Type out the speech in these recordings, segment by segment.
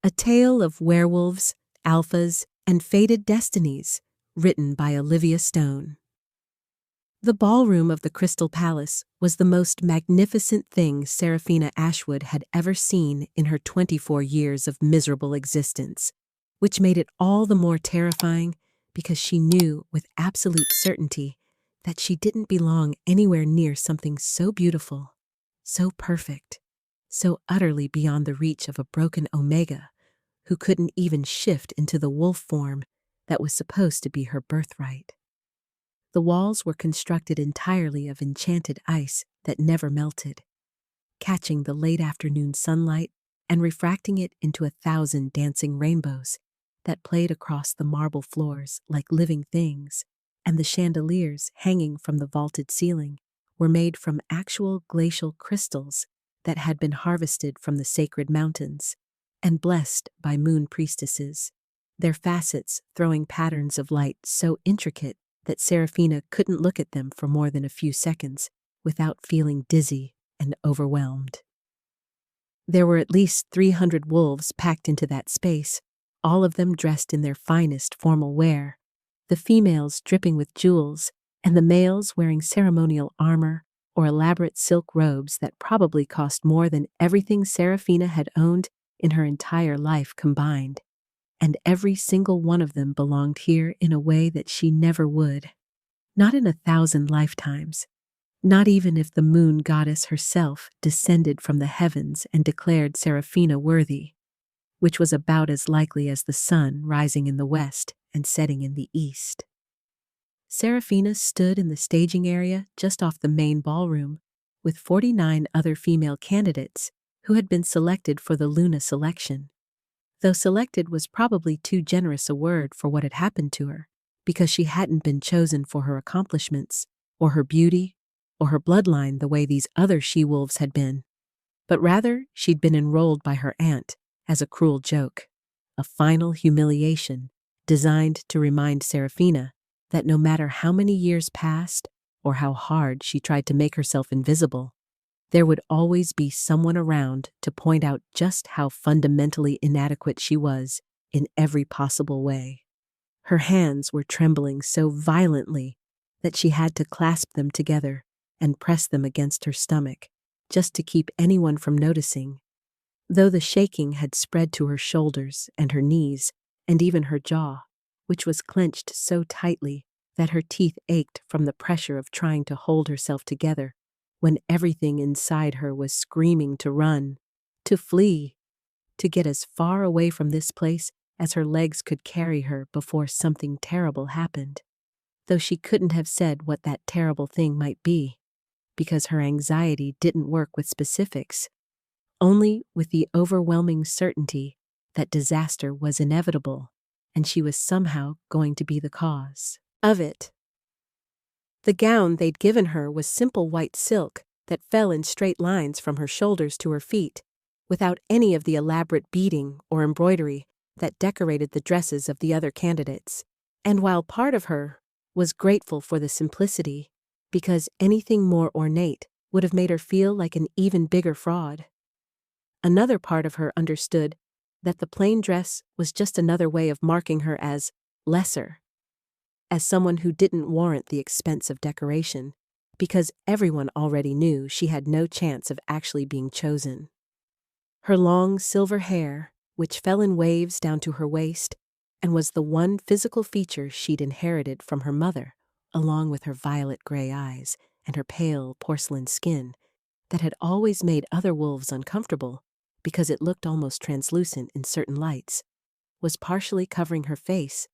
A tale of werewolves, alphas, and fated destinies, written by Olivia Stone. The ballroom of the Crystal Palace was the most magnificent thing Seraphina Ashwood had ever seen in her 24 years of miserable existence, which made it all the more terrifying because she knew with absolute certainty that she didn't belong anywhere near something so beautiful, so perfect, so utterly beyond the reach of a broken Omega who couldn't even shift into the wolf form that was supposed to be her birthright. The walls were constructed entirely of enchanted ice that never melted, catching the late afternoon sunlight and refracting it into 1,000 dancing rainbows that played across the marble floors like living things, and the chandeliers hanging from the vaulted ceiling were made from actual glacial crystals that had been harvested from the sacred mountains and blessed by moon priestesses, their facets throwing patterns of light so intricate that Seraphina couldn't look at them for more than a few seconds without feeling dizzy and overwhelmed. There were at least 300 wolves packed into that space, all of them dressed in their finest formal wear, the females dripping with jewels, and the males wearing ceremonial armor or elaborate silk robes that probably cost more than everything Seraphina had owned in her entire life combined. And every single one of them belonged here in a way that she never would. Not in 1,000 lifetimes. Not even if the moon goddess herself descended from the heavens and declared Seraphina worthy, which was about as likely as the sun rising in the west and setting in the east. Seraphina stood in the staging area just off the main ballroom with 49 other female candidates who had been selected for the Luna selection. Though selected was probably too generous a word for what had happened to her, because she hadn't been chosen for her accomplishments, or her beauty, or her bloodline the way these other she-wolves had been, but rather she'd been enrolled by her aunt as a cruel joke, a final humiliation designed to remind Seraphina that no matter how many years passed or how hard she tried to make herself invisible, there would always be someone around to point out just how fundamentally inadequate she was in every possible way. Her hands were trembling so violently that she had to clasp them together and press them against her stomach, just to keep anyone from noticing, though the shaking had spread to her shoulders and her knees and even her jaw, which was clenched so tightly that her teeth ached from the pressure of trying to hold herself together when everything inside her was screaming to run, to flee, to get as far away from this place as her legs could carry her before something terrible happened, though she couldn't have said what that terrible thing might be, because her anxiety didn't work with specifics, only with the overwhelming certainty that disaster was inevitable and she was somehow going to be the cause of it. The gown they'd given her was simple white silk that fell in straight lines from her shoulders to her feet, without any of the elaborate beading or embroidery that decorated the dresses of the other candidates. And while part of her was grateful for the simplicity, because anything more ornate would have made her feel like an even bigger fraud, another part of her understood that the plain dress was just another way of marking her as lesser, as someone who didn't warrant the expense of decoration, because everyone already knew she had no chance of actually being chosen. Her long silver hair, which fell in waves down to her waist, and was the one physical feature she'd inherited from her mother, along with her violet gray eyes and her pale porcelain skin, that had always made other wolves uncomfortable because it looked almost translucent in certain lights, was partially covering her face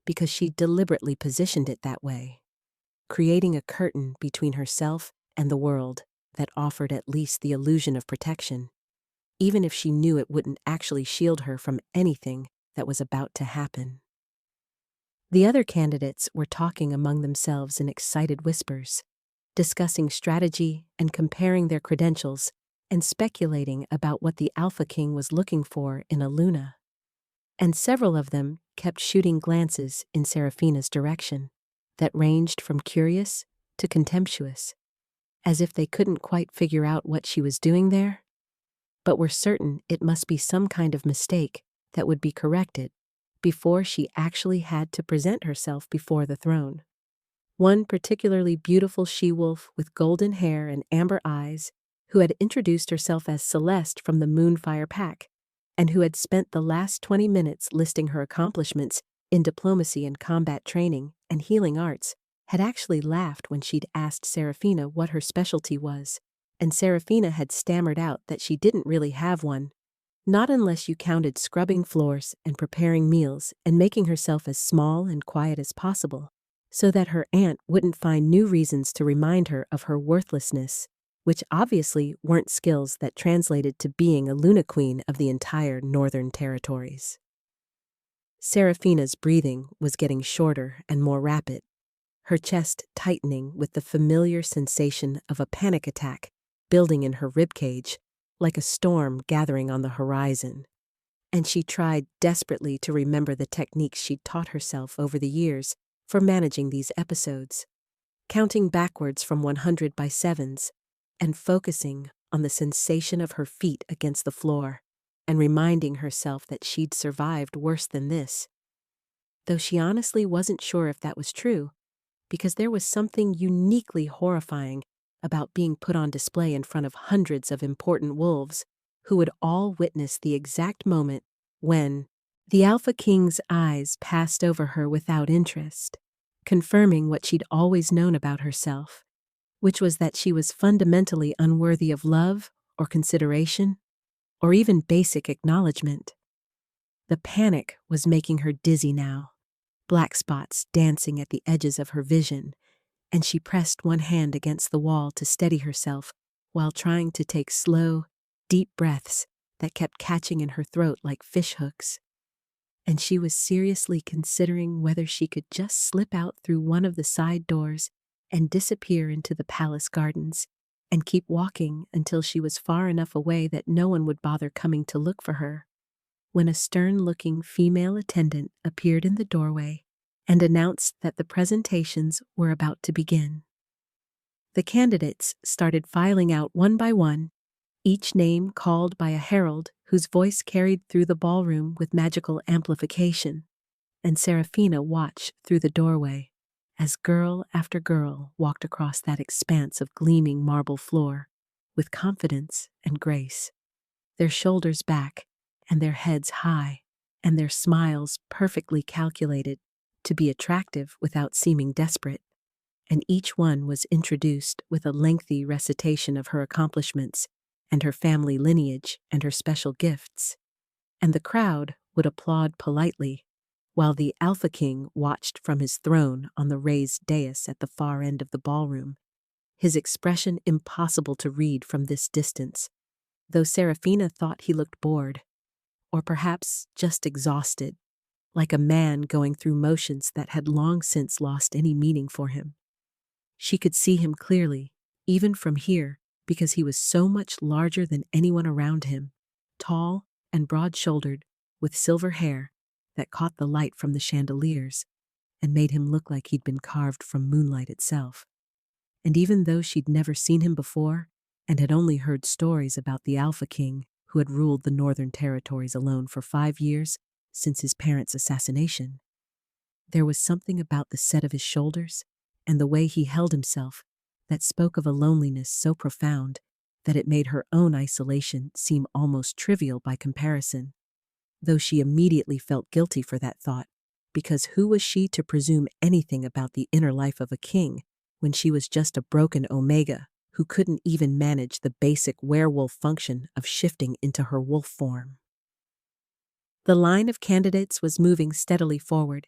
because she deliberately positioned it that way, creating a curtain between herself and the world that offered at least the illusion of protection, even if she knew it wouldn't actually shield her from anything that was about to happen. The other candidates were talking among themselves in excited whispers, discussing strategy and comparing their credentials and speculating about what the Alpha King was looking for in a Luna. And several of them kept shooting glances in Seraphina's direction that ranged from curious to contemptuous, as if they couldn't quite figure out what she was doing there, but were certain it must be some kind of mistake that would be corrected before she actually had to present herself before the throne. One particularly beautiful she-wolf with golden hair and amber eyes, who had introduced herself as Celeste from the Moonfire Pack, and who had spent the last 20 minutes listing her accomplishments in diplomacy and combat training and healing arts, had actually laughed when she'd asked Seraphina what her specialty was, and Seraphina had stammered out that she didn't really have one, not unless you counted scrubbing floors and preparing meals and making herself as small and quiet as possible, so that her aunt wouldn't find new reasons to remind her of her worthlessness, which obviously weren't skills that translated to being a Luna Queen of the entire Northern Territories. Seraphina's breathing was getting shorter and more rapid, her chest tightening with the familiar sensation of a panic attack building in her ribcage, like a storm gathering on the horizon. And she tried desperately to remember the techniques she'd taught herself over the years for managing these episodes, counting backwards from 100 by sevens, and focusing on the sensation of her feet against the floor, and reminding herself that she'd survived worse than this. Though she honestly wasn't sure if that was true, because there was something uniquely horrifying about being put on display in front of hundreds of important wolves who would all witness the exact moment when the Alpha King's eyes passed over her without interest, confirming what she'd always known about herself, which was that she was fundamentally unworthy of love or consideration or even basic acknowledgement. The panic was making her dizzy now, black spots dancing at the edges of her vision, and she pressed one hand against the wall to steady herself while trying to take slow, deep breaths that kept catching in her throat like fish hooks. And she was seriously considering whether she could just slip out through one of the side doors and disappear into the palace gardens and keep walking until she was far enough away that no one would bother coming to look for her, when a stern-looking female attendant appeared in the doorway and announced that the presentations were about to begin. The candidates started filing out one by one, each name called by a herald whose voice carried through the ballroom with magical amplification, and Seraphina watched through the doorway as girl after girl walked across that expanse of gleaming marble floor with confidence and grace, their shoulders back and their heads high, and their smiles perfectly calculated to be attractive without seeming desperate, and each one was introduced with a lengthy recitation of her accomplishments and her family lineage and her special gifts, and the crowd would applaud politely while the Alpha King watched from his throne on the raised dais at the far end of the ballroom, his expression impossible to read from this distance, though Seraphina thought he looked bored, or perhaps just exhausted, like a man going through motions that had long since lost any meaning for him. She could see him clearly, even from here, because he was so much larger than anyone around him, tall and broad-shouldered, with silver hair that caught the light from the chandeliers and made him look like he'd been carved from moonlight itself. And even though she'd never seen him before and had only heard stories about the Alpha King, who had ruled the Northern Territories alone for 5 years since his parents' assassination, there was something about the set of his shoulders and the way he held himself that spoke of a loneliness so profound that it made her own isolation seem almost trivial by comparison, though she immediately felt guilty for that thought, because who was she to presume anything about the inner life of a king when she was just a broken Omega who couldn't even manage the basic werewolf function of shifting into her wolf form. The line of candidates was moving steadily forward,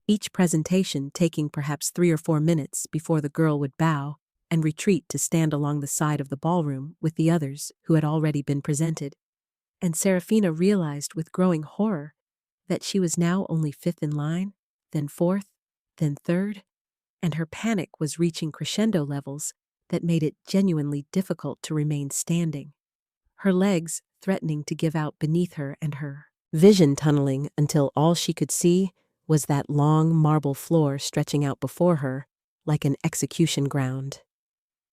each presentation taking perhaps 3 or 4 minutes before the girl would bow and retreat to stand along the side of the ballroom with the others who had already been presented. And Seraphina realized with growing horror that she was now only 5th in line, then 4th, then 3rd, and her panic was reaching crescendo levels that made it genuinely difficult to remain standing, her legs threatening to give out beneath her and her vision tunneling until all she could see was that long marble floor stretching out before her like an execution ground.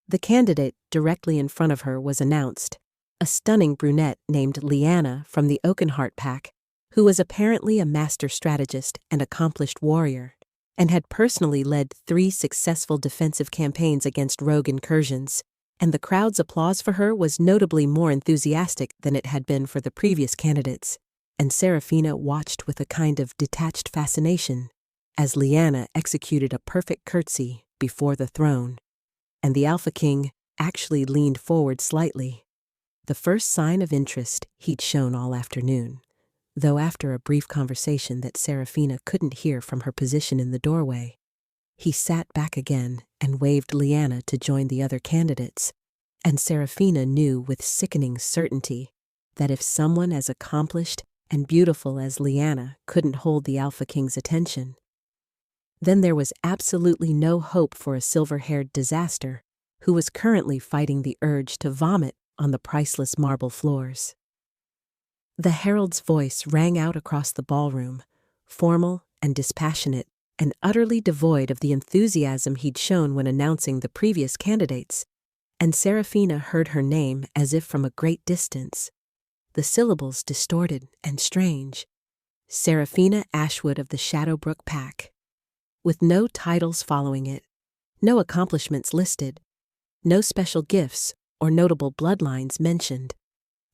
The candidate directly in front of her was announced, a stunning brunette named Leanna from the Oakenheart Pack, who was apparently a master strategist and accomplished warrior, and had personally led 3 successful defensive campaigns against rogue incursions, and the crowd's applause for her was notably more enthusiastic than it had been for the previous candidates, and Seraphina watched with a kind of detached fascination as Lyanna executed a perfect curtsy before the throne, and the Alpha King actually leaned forward slightly, the first sign of interest he'd shown all afternoon, though after a brief conversation that Seraphina couldn't hear from her position in the doorway. He sat back again and waved Lyanna to join the other candidates, and Seraphina knew with sickening certainty that if someone as accomplished and beautiful as Lyanna couldn't hold the Alpha King's attention, then there was absolutely no hope for a silver-haired disaster who was currently fighting the urge to vomit on the priceless marble floors. The herald's voice rang out across the ballroom, formal and dispassionate, and utterly devoid of the enthusiasm he'd shown when announcing the previous candidates, and Seraphina heard her name as if from a great distance, the syllables distorted and strange. Seraphina Ashwood of the Shadowbrook Pack. With no titles following it, no accomplishments listed, no special gifts or notable bloodlines mentioned,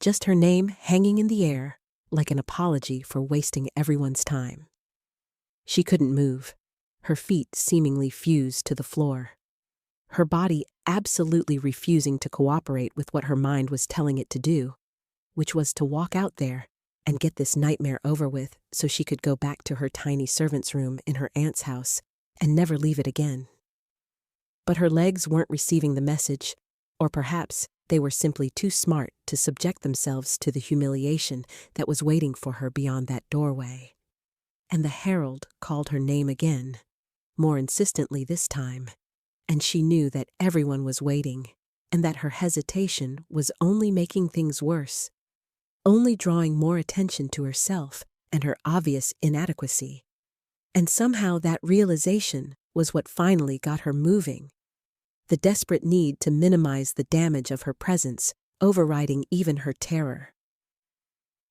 just her name hanging in the air like an apology for wasting everyone's time. She couldn't move, her feet seemingly fused to the floor, her body absolutely refusing to cooperate with what her mind was telling it to do, which was to walk out there and get this nightmare over with so she could go back to her tiny servant's room in her aunt's house and never leave it again. But her legs weren't receiving the message, or perhaps they were simply too smart to subject themselves to the humiliation that was waiting for her beyond that doorway. And the herald called her name again, more insistently this time, and she knew that everyone was waiting, and that her hesitation was only making things worse, only drawing more attention to herself and her obvious inadequacy. And somehow that realization was what finally got her moving, the desperate need to minimize the damage of her presence, overriding even her terror.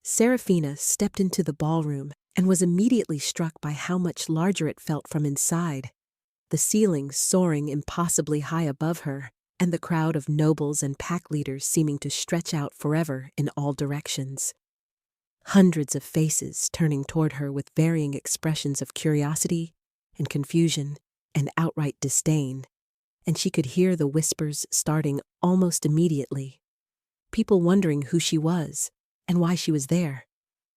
Seraphina stepped into the ballroom and was immediately struck by how much larger it felt from inside, the ceiling soaring impossibly high above her, and the crowd of nobles and pack leaders seeming to stretch out forever in all directions. Hundreds of faces turning toward her with varying expressions of curiosity and confusion and outright disdain, and she could hear the whispers starting almost immediately, people wondering who she was and why she was there,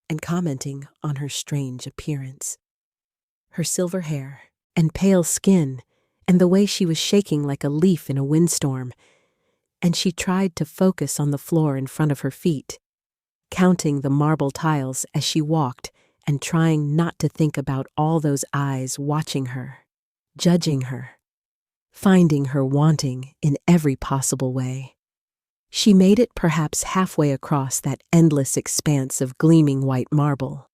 and commenting on her strange appearance. Her silver hair and pale skin, and the way she was shaking like a leaf in a windstorm, and she tried to focus on the floor in front of her feet, counting the marble tiles as she walked and trying not to think about all those eyes watching her, judging her, finding her wanting in every possible way. She made it perhaps halfway across that endless expanse of gleaming white marble,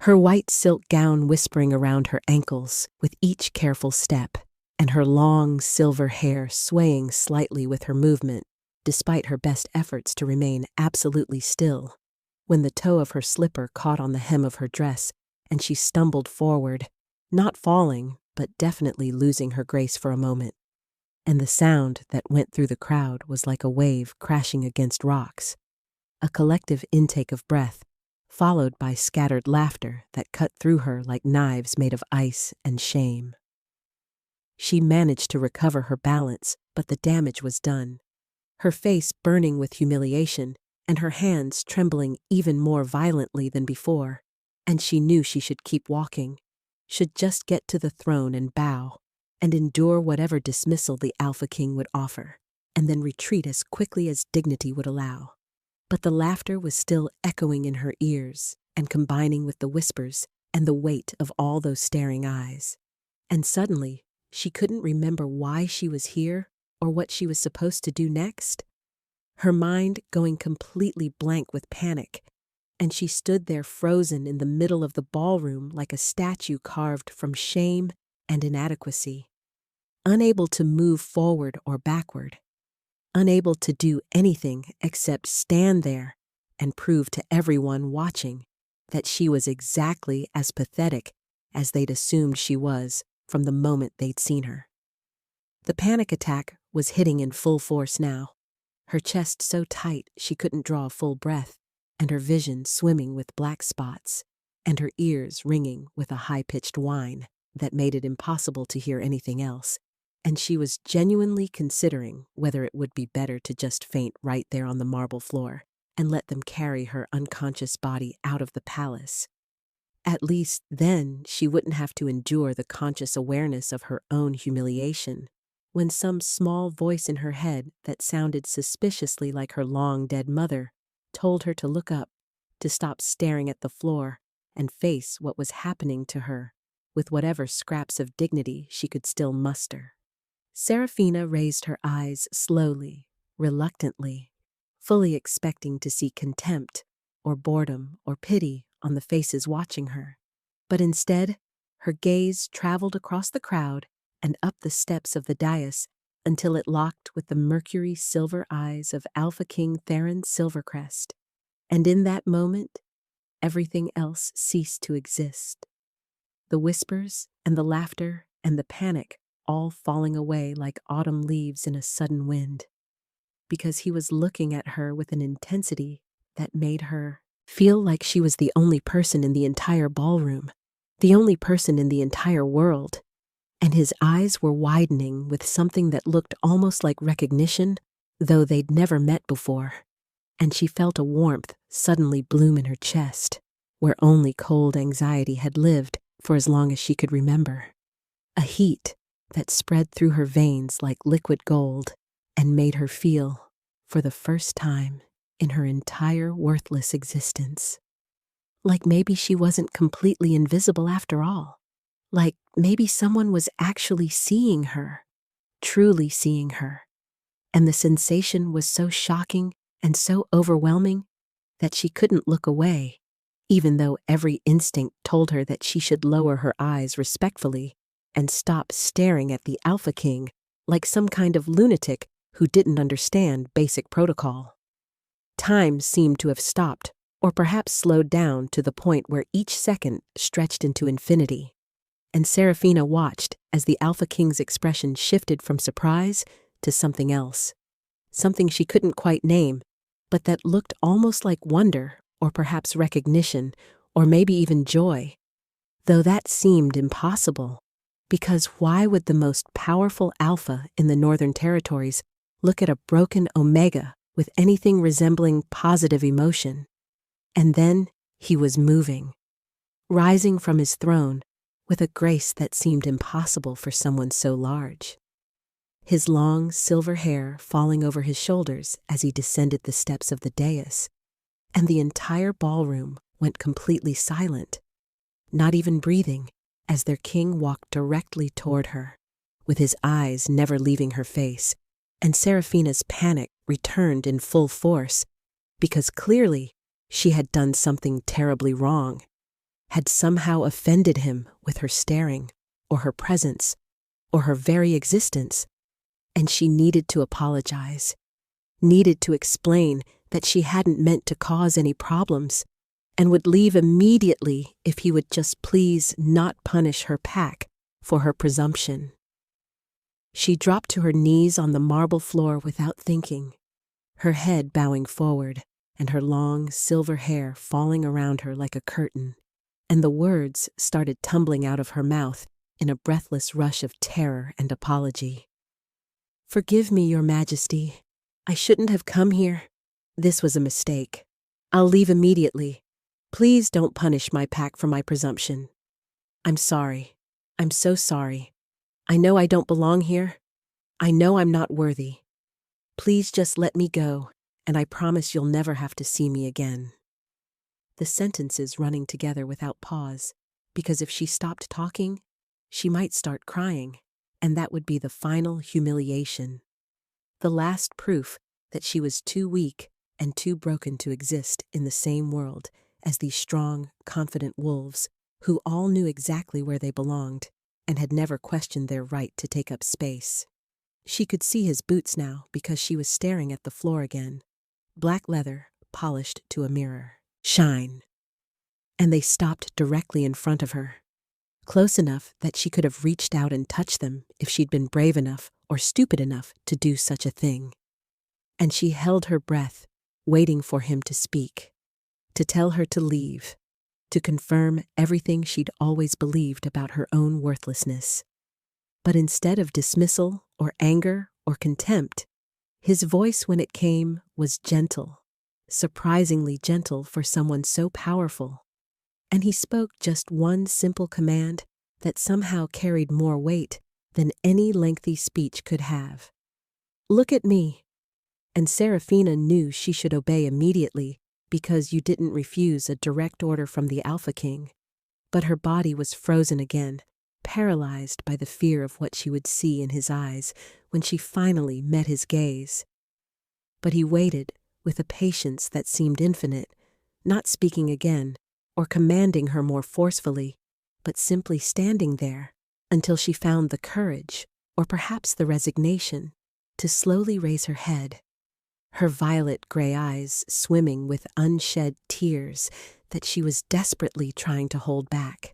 her white silk gown whispering around her ankles with each careful step, and her long silver hair swaying slightly with her movement, despite her best efforts to remain absolutely still, when the toe of her slipper caught on the hem of her dress and she stumbled forward, not falling, but definitely losing her grace for a moment. And the sound that went through the crowd was like a wave crashing against rocks, a collective intake of breath, followed by scattered laughter that cut through her like knives made of ice and shame. She managed to recover her balance, but the damage was done, her face burning with humiliation and her hands trembling even more violently than before, and she knew she should keep walking, should just get to the throne and bow, and endure whatever dismissal the Alpha King would offer, and then retreat as quickly as dignity would allow. But the laughter was still echoing in her ears and combining with the whispers and the weight of all those staring eyes. And suddenly, she couldn't remember why she was here or what she was supposed to do next. Her mind going completely blank with panic, and she stood there frozen in the middle of the ballroom like a statue carved from shame and inadequacy, unable to move forward or backward, unable to do anything except stand there and prove to everyone watching that she was exactly as pathetic as they'd assumed she was from the moment they'd seen her. The panic attack was hitting in full force now, her chest so tight she couldn't draw a full breath, and her vision swimming with black spots, and her ears ringing with a high-pitched whine that made it impossible to hear anything else, and she was genuinely considering whether it would be better to just faint right there on the marble floor and let them carry her unconscious body out of the palace. At least then she wouldn't have to endure the conscious awareness of her own humiliation, when some small voice in her head that sounded suspiciously like her long-dead mother told her to look up, to stop staring at the floor, and face what was happening to her with whatever scraps of dignity she could still muster. Serafina raised her eyes slowly, reluctantly, fully expecting to see contempt or boredom or pity on the faces watching her. But instead, her gaze traveled across the crowd and up the steps of the dais until it locked with the mercury silver eyes of Alpha King Theron Silvercrest. And in that moment, everything else ceased to exist. The whispers and the laughter and the panic all falling away like autumn leaves in a sudden wind, because he was looking at her with an intensity that made her feel like she was the only person in the entire ballroom, the only person in the entire world. And his eyes were widening with something that looked almost like recognition, though they'd never met before. And she felt a warmth suddenly bloom in her chest, where only cold anxiety had lived for as long as she could remember. A heat that spread through her veins like liquid gold and made her feel, for the first time in her entire worthless existence, like maybe she wasn't completely invisible after all. Like maybe someone was actually seeing her, truly seeing her. And the sensation was so shocking and so overwhelming that she couldn't look away, even though every instinct told her that she should lower her eyes respectfully and stop staring at the Alpha King like some kind of lunatic who didn't understand basic protocol. Time seemed to have stopped, or perhaps slowed down to the point where each second stretched into infinity. And Serafina watched as the Alpha King's expression shifted from surprise to something else, something she couldn't quite name, but that looked almost like wonder, or perhaps recognition, or maybe even joy. Though that seemed impossible, because why would the most powerful Alpha in the Northern Territories look at a broken Omega with anything resembling positive emotion? And then he was moving, rising from his throne, with a grace that seemed impossible for someone so large. His long silver hair falling over his shoulders as he descended the steps of the dais, and the entire ballroom went completely silent, not even breathing, as their king walked directly toward her, with his eyes never leaving her face, and Serafina's panic returned in full force, because clearly she had done something terribly wrong, had somehow offended him with her staring, or her presence, or her very existence, and she needed to apologize, needed to explain that she hadn't meant to cause any problems, and would leave immediately if he would just please not punish her pack for her presumption. She dropped to her knees on the marble floor without thinking, her head bowing forward and her long silver hair falling around her like a curtain, and the words started tumbling out of her mouth in a breathless rush of terror and apology. "Forgive me, Your Majesty. I shouldn't have come here. This was a mistake. I'll leave immediately. Please don't punish my pack for my presumption. I'm sorry. I'm so sorry. I know I don't belong here. I know I'm not worthy. Please just let me go, and I promise you'll never have to see me again." The sentences running together without pause, because if she stopped talking, she might start crying, and that would be the final humiliation. The last proof that she was too weak and too broken to exist in the same world as these strong, confident wolves who all knew exactly where they belonged and had never questioned their right to take up space. She could see his boots now because she was staring at the floor again. Black leather, polished to a mirror. Shine. and they stopped directly in front of her, close enough that she could have reached out and touched them if she'd been brave enough or stupid enough to do such a thing. And she held her breath, waiting for him to speak, to tell her to leave, to confirm everything she'd always believed about her own worthlessness. But instead of dismissal or anger or contempt, his voice when it came was gentle, surprisingly gentle for someone so powerful. And he spoke just one simple command that somehow carried more weight than any lengthy speech could have. "Look at me." And Serafina knew she should obey immediately because you didn't refuse a direct order from the Alpha King. But her body was frozen again, paralyzed by the fear of what she would see in his eyes when she finally met his gaze. But he waited with a patience that seemed infinite, not speaking again or commanding her more forcefully, but simply standing there until she found the courage, or perhaps the resignation, to slowly raise her head, her violet gray eyes swimming with unshed tears that she was desperately trying to hold back.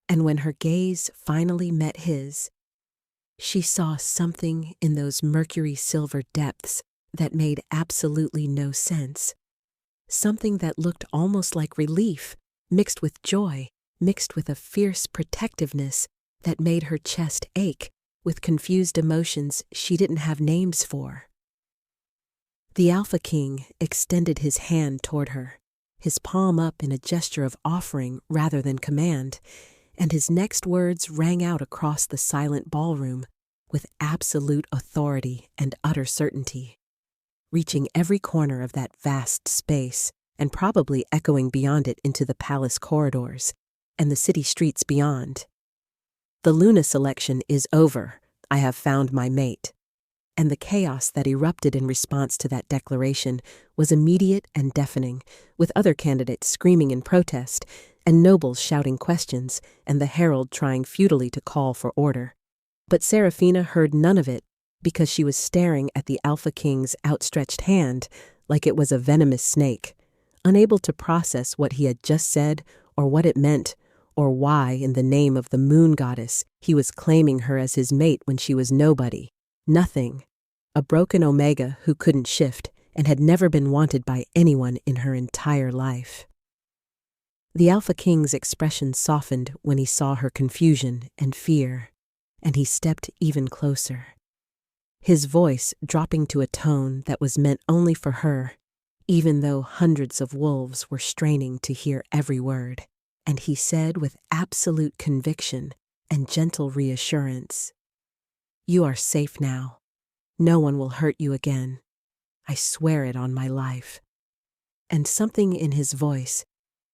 And when her gaze finally met his, she saw something in those mercury silver depths that made absolutely no sense. Something that looked almost like relief, mixed with joy, mixed with a fierce protectiveness that made her chest ache with confused emotions she didn't have names for. The Alpha King extended his hand toward her, his palm up in a gesture of offering rather than command, and his next words rang out across the silent ballroom with absolute authority and utter certainty, reaching every corner of that vast space and probably echoing beyond it into the palace corridors and the city streets beyond. "The Luna selection is over. I have found my mate." And the chaos that erupted in response to that declaration was immediate and deafening, with other candidates screaming in protest, and nobles shouting questions, and the herald trying futilely to call for order. But Serafina heard none of it because she was staring at the Alpha King's outstretched hand like it was a venomous snake, unable to process what he had just said or what it meant, or why, in the name of the moon goddess, he was claiming her as his mate when she was nobody, nothing, a broken Omega who couldn't shift and had never been wanted by anyone in her entire life. The Alpha King's expression softened when he saw her confusion and fear, and he stepped even closer, his voice dropping to a tone that was meant only for her, even though hundreds of wolves were straining to hear every word, and he said with absolute conviction and gentle reassurance, "You are safe now. No one will hurt you again. I swear it on my life." And something in his voice,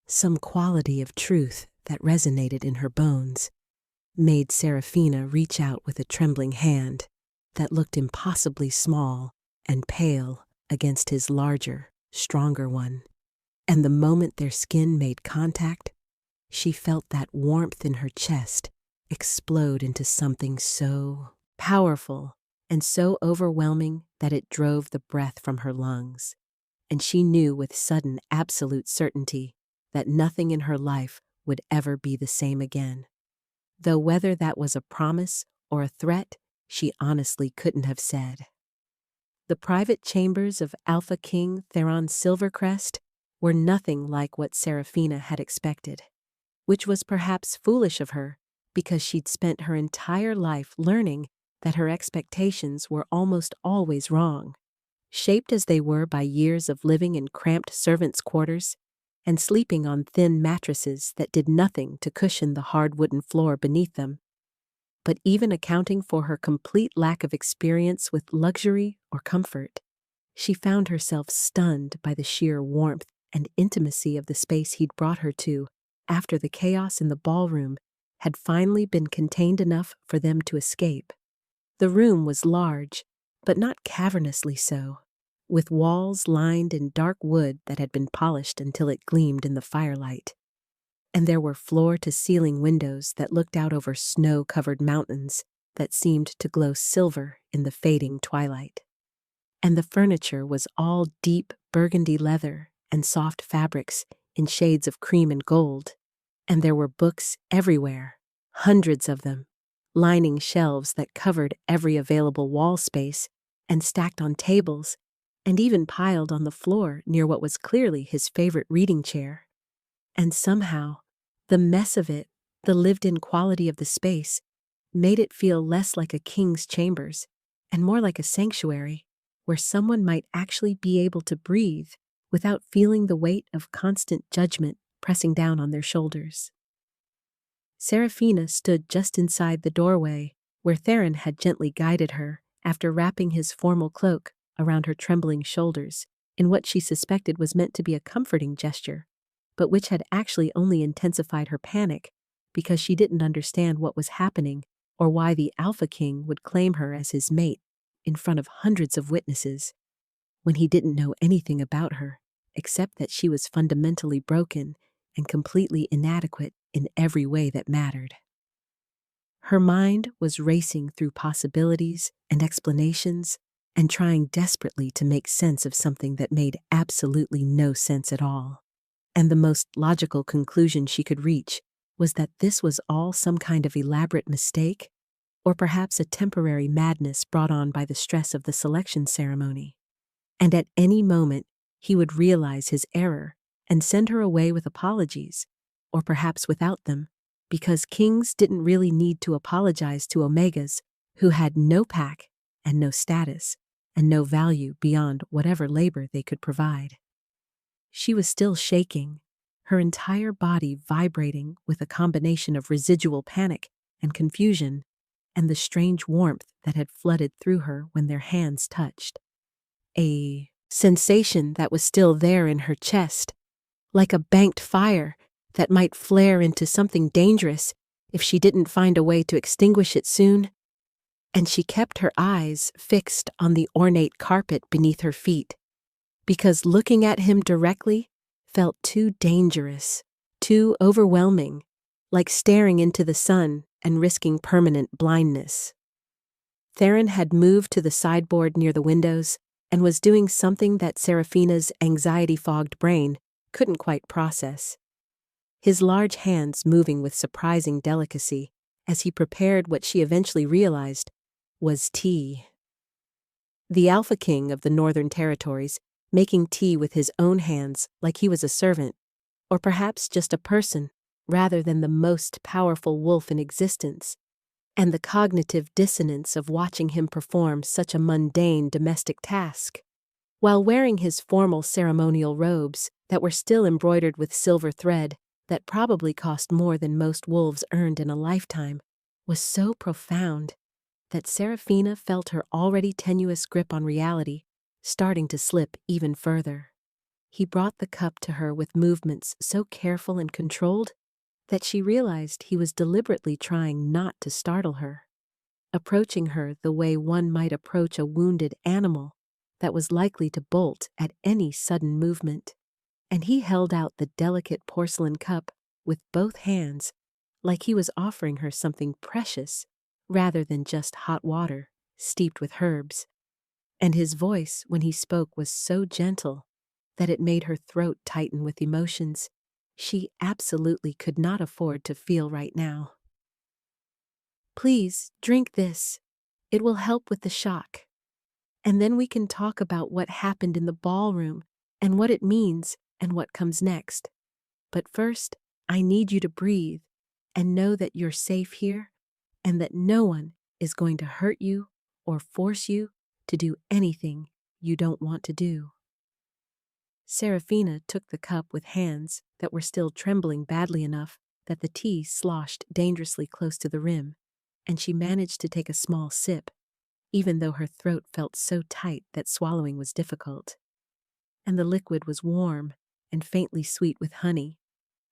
some quality of truth that resonated in her bones, made Serafina reach out with a trembling hand that looked impossibly small and pale against his larger, stronger one. And the moment their skin made contact, she felt that warmth in her chest explode into something so powerful and so overwhelming that it drove the breath from her lungs. And she knew with sudden absolute certainty that nothing in her life would ever be the same again. Though whether that was a promise or a threat, she honestly couldn't have said. The private chambers of Alpha King Theron Silvercrest were nothing like what Serafina had expected, which was perhaps foolish of her because she'd spent her entire life learning that her expectations were almost always wrong, shaped as they were by years of living in cramped servants' quarters and sleeping on thin mattresses that did nothing to cushion the hard wooden floor beneath them. But even accounting for her complete lack of experience with luxury or comfort, she found herself stunned by the sheer warmth and intimacy of the space he'd brought her to after the chaos in the ballroom had finally been contained enough for them to escape. The room was large, but not cavernously so, with walls lined in dark wood that had been polished until it gleamed in the firelight. And there were floor-to-ceiling windows that looked out over snow-covered mountains that seemed to glow silver in the fading twilight. And the furniture was all deep burgundy leather and soft fabrics in shades of cream and gold, and there were books everywhere, hundreds of them, lining shelves that covered every available wall space and stacked on tables, and even piled on the floor near what was clearly his favorite reading chair. And somehow, the mess of it, the lived-in quality of the space, made it feel less like a king's chambers and more like a sanctuary where someone might actually be able to breathe without feeling the weight of constant judgment pressing down on their shoulders. Serafina stood just inside the doorway where Theron had gently guided her after wrapping his formal cloak around her trembling shoulders in what she suspected was meant to be a comforting gesture, but which had actually only intensified her panic because she didn't understand what was happening or why the Alpha King would claim her as his mate in front of hundreds of witnesses when he didn't know anything about her except that she was fundamentally broken and completely inadequate in every way that mattered. Her mind was racing through possibilities and explanations and trying desperately to make sense of something that made absolutely no sense at all. And the most logical conclusion she could reach was that this was all some kind of elaborate mistake, or perhaps a temporary madness brought on by the stress of the selection ceremony. And at any moment, he would realize his error and send her away with apologies, or perhaps without them, because kings didn't really need to apologize to Omegas who had no pack and no status and no value beyond whatever labor they could provide. She was still shaking, her entire body vibrating with a combination of residual panic and confusion and the strange warmth that had flooded through her when their hands touched. A sensation that was still there in her chest, like a banked fire that might flare into something dangerous if she didn't find a way to extinguish it soon, and she kept her eyes fixed on the ornate carpet beneath her feet, because looking at him directly felt too dangerous, too overwhelming, like staring into the sun and risking permanent blindness. Theron had moved to the sideboard near the windows and was doing something that Serafina's anxiety-fogged brain couldn't quite process. His large hands moving with surprising delicacy as he prepared what she eventually realized was tea. The Alpha King of the Northern Territories making tea with his own hands like he was a servant, or perhaps just a person, rather than the most powerful wolf in existence, and the cognitive dissonance of watching him perform such a mundane domestic task. While wearing his formal ceremonial robes that were still embroidered with silver thread that probably cost more than most wolves earned in a lifetime, was so profound that Serafina felt her already tenuous grip on reality starting to slip even further. He brought the cup to her with movements so careful and controlled that she realized he was deliberately trying not to startle her, approaching her the way one might approach a wounded animal that was likely to bolt at any sudden movement. And he held out the delicate porcelain cup with both hands like he was offering her something precious rather than just hot water steeped with herbs. And his voice when he spoke was so gentle that it made her throat tighten with emotions she absolutely could not afford to feel right now. "Please, drink this. It will help with the shock. And then we can talk about what happened in the ballroom and what it means and what comes next. But first, I need you to breathe and know that you're safe here and that no one is going to hurt you or force you to do anything you don't want to do." Serafina took the cup with hands that were still trembling badly enough that the tea sloshed dangerously close to the rim, and she managed to take a small sip, even though her throat felt so tight that swallowing was difficult. And the liquid was warm and faintly sweet with honey,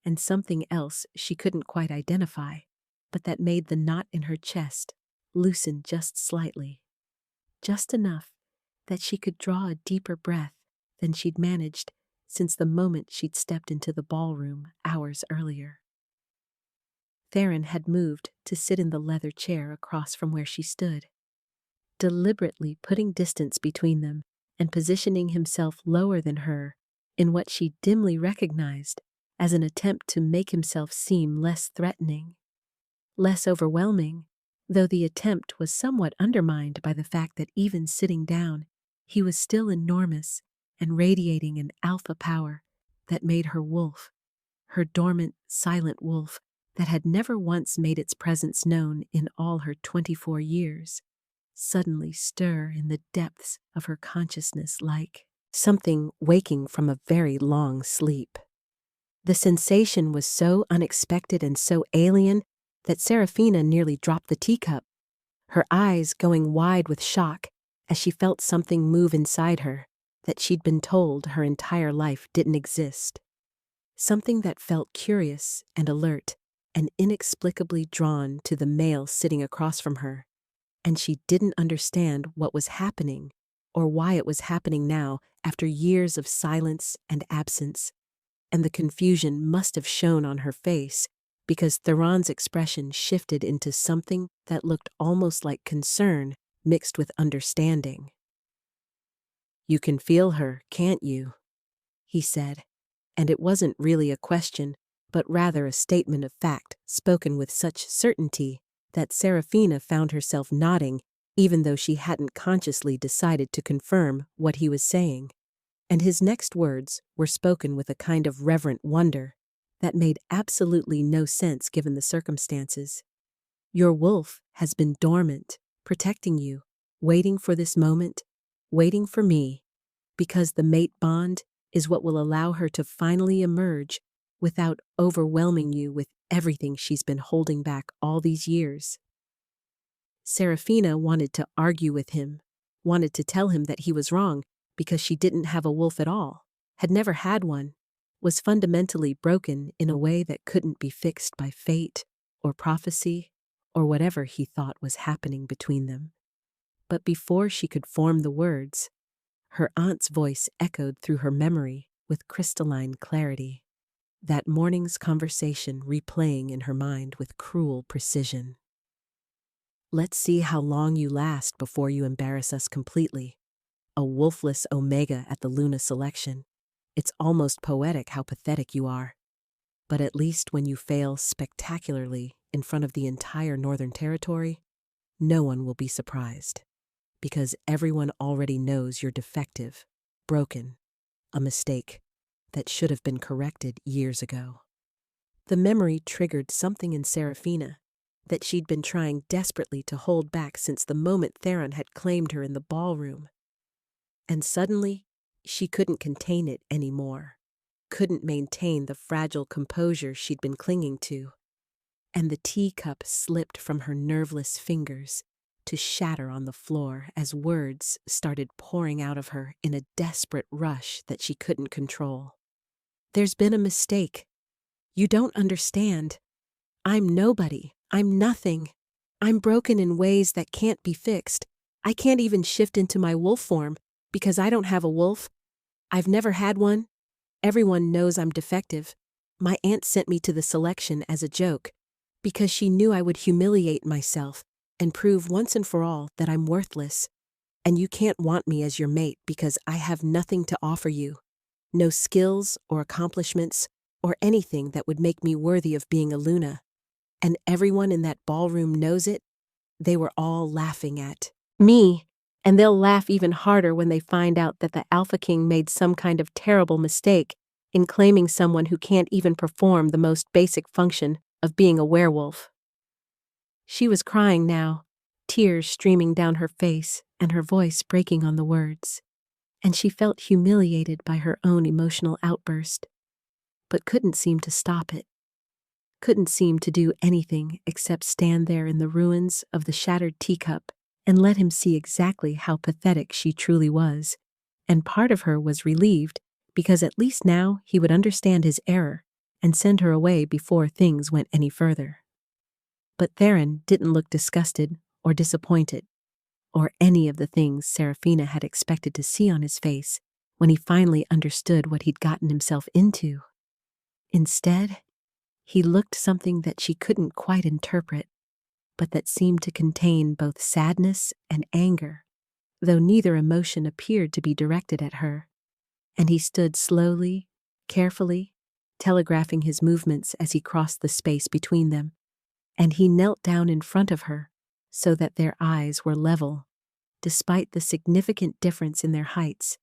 and something else she couldn't quite identify, but that made the knot in her chest loosen just slightly, just enough that she could draw a deeper breath than she'd managed since the moment she'd stepped into the ballroom hours earlier. Theron had moved to sit in the leather chair across from where she stood, deliberately putting distance between them and positioning himself lower than her in what she dimly recognized as an attempt to make himself seem less threatening, less overwhelming, though the attempt was somewhat undermined by the fact that even sitting down, he was still enormous and radiating an alpha power that made her wolf, her dormant, silent wolf that had never once made its presence known in all her 24 years, suddenly stir in the depths of her consciousness like something waking from a very long sleep. The sensation was so unexpected and so alien that Serafina nearly dropped the teacup, her eyes going wide with shock as she felt something move inside her that she'd been told her entire life didn't exist. Something that felt curious and alert and inexplicably drawn to the male sitting across from her, and she didn't understand what was happening or why it was happening now after years of silence and absence, and the confusion must have shown on her face because Theron's expression shifted into something that looked almost like concern mixed with understanding. "You can feel her, can't you?" he said, and it wasn't really a question, but rather a statement of fact spoken with such certainty that Serafina found herself nodding even though she hadn't consciously decided to confirm what he was saying. And his next words were spoken with a kind of reverent wonder that made absolutely no sense given the circumstances. "Your wolf has been dormant, protecting you, waiting for this moment, waiting for me, because the mate bond is what will allow her to finally emerge without overwhelming you with everything she's been holding back all these years." Serafina wanted to argue with him, wanted to tell him that he was wrong because she didn't have a wolf at all, had never had one, was fundamentally broken in a way that couldn't be fixed by fate or prophecy or whatever he thought was happening between them. But before she could form the words, her aunt's voice echoed through her memory with crystalline clarity, that morning's conversation replaying in her mind with cruel precision. "Let's see how long you last before you embarrass us completely. A wolfless Omega at the Luna selection. It's almost poetic how pathetic you are. But at least when you fail spectacularly in front of the entire Northern Territory, no one will be surprised. Because everyone already knows you're defective, broken, a mistake that should have been corrected years ago." The memory triggered something in Serafina that she'd been trying desperately to hold back since the moment Theron had claimed her in the ballroom. And suddenly, she couldn't contain it anymore, couldn't maintain the fragile composure she'd been clinging to, and the teacup slipped from her nerveless fingers to shatter on the floor as words started pouring out of her in a desperate rush that she couldn't control. "There's been a mistake. You don't understand. I'm nobody. I'm nothing. I'm broken in ways that can't be fixed. I can't even shift into my wolf form because I don't have a wolf. I've never had one. Everyone knows I'm defective. My aunt sent me to the selection as a joke because she knew I would humiliate myself and prove once and for all that I'm worthless. And you can't want me as your mate because I have nothing to offer you. No skills or accomplishments or anything that would make me worthy of being a Luna. And everyone in that ballroom knows it. They were all laughing at me, and they'll laugh even harder when they find out that the Alpha King made some kind of terrible mistake in claiming someone who can't even perform the most basic function of being a werewolf." She was crying now, tears streaming down her face and her voice breaking on the words, and she felt humiliated by her own emotional outburst, but couldn't seem to stop it. Couldn't seem to do anything except stand there in the ruins of the shattered teacup and let him see exactly how pathetic she truly was, and part of her was relieved because at least now he would understand his error and send her away before things went any further. But Theron didn't look disgusted or disappointed, or any of the things Serafina had expected to see on his face when he finally understood what he'd gotten himself into. Instead, he looked something that she couldn't quite interpret, but that seemed to contain both sadness and anger, though neither emotion appeared to be directed at her. And he stood slowly, carefully, telegraphing his movements as he crossed the space between them, and he knelt down in front of her so that their eyes were level, despite the significant difference in their heights,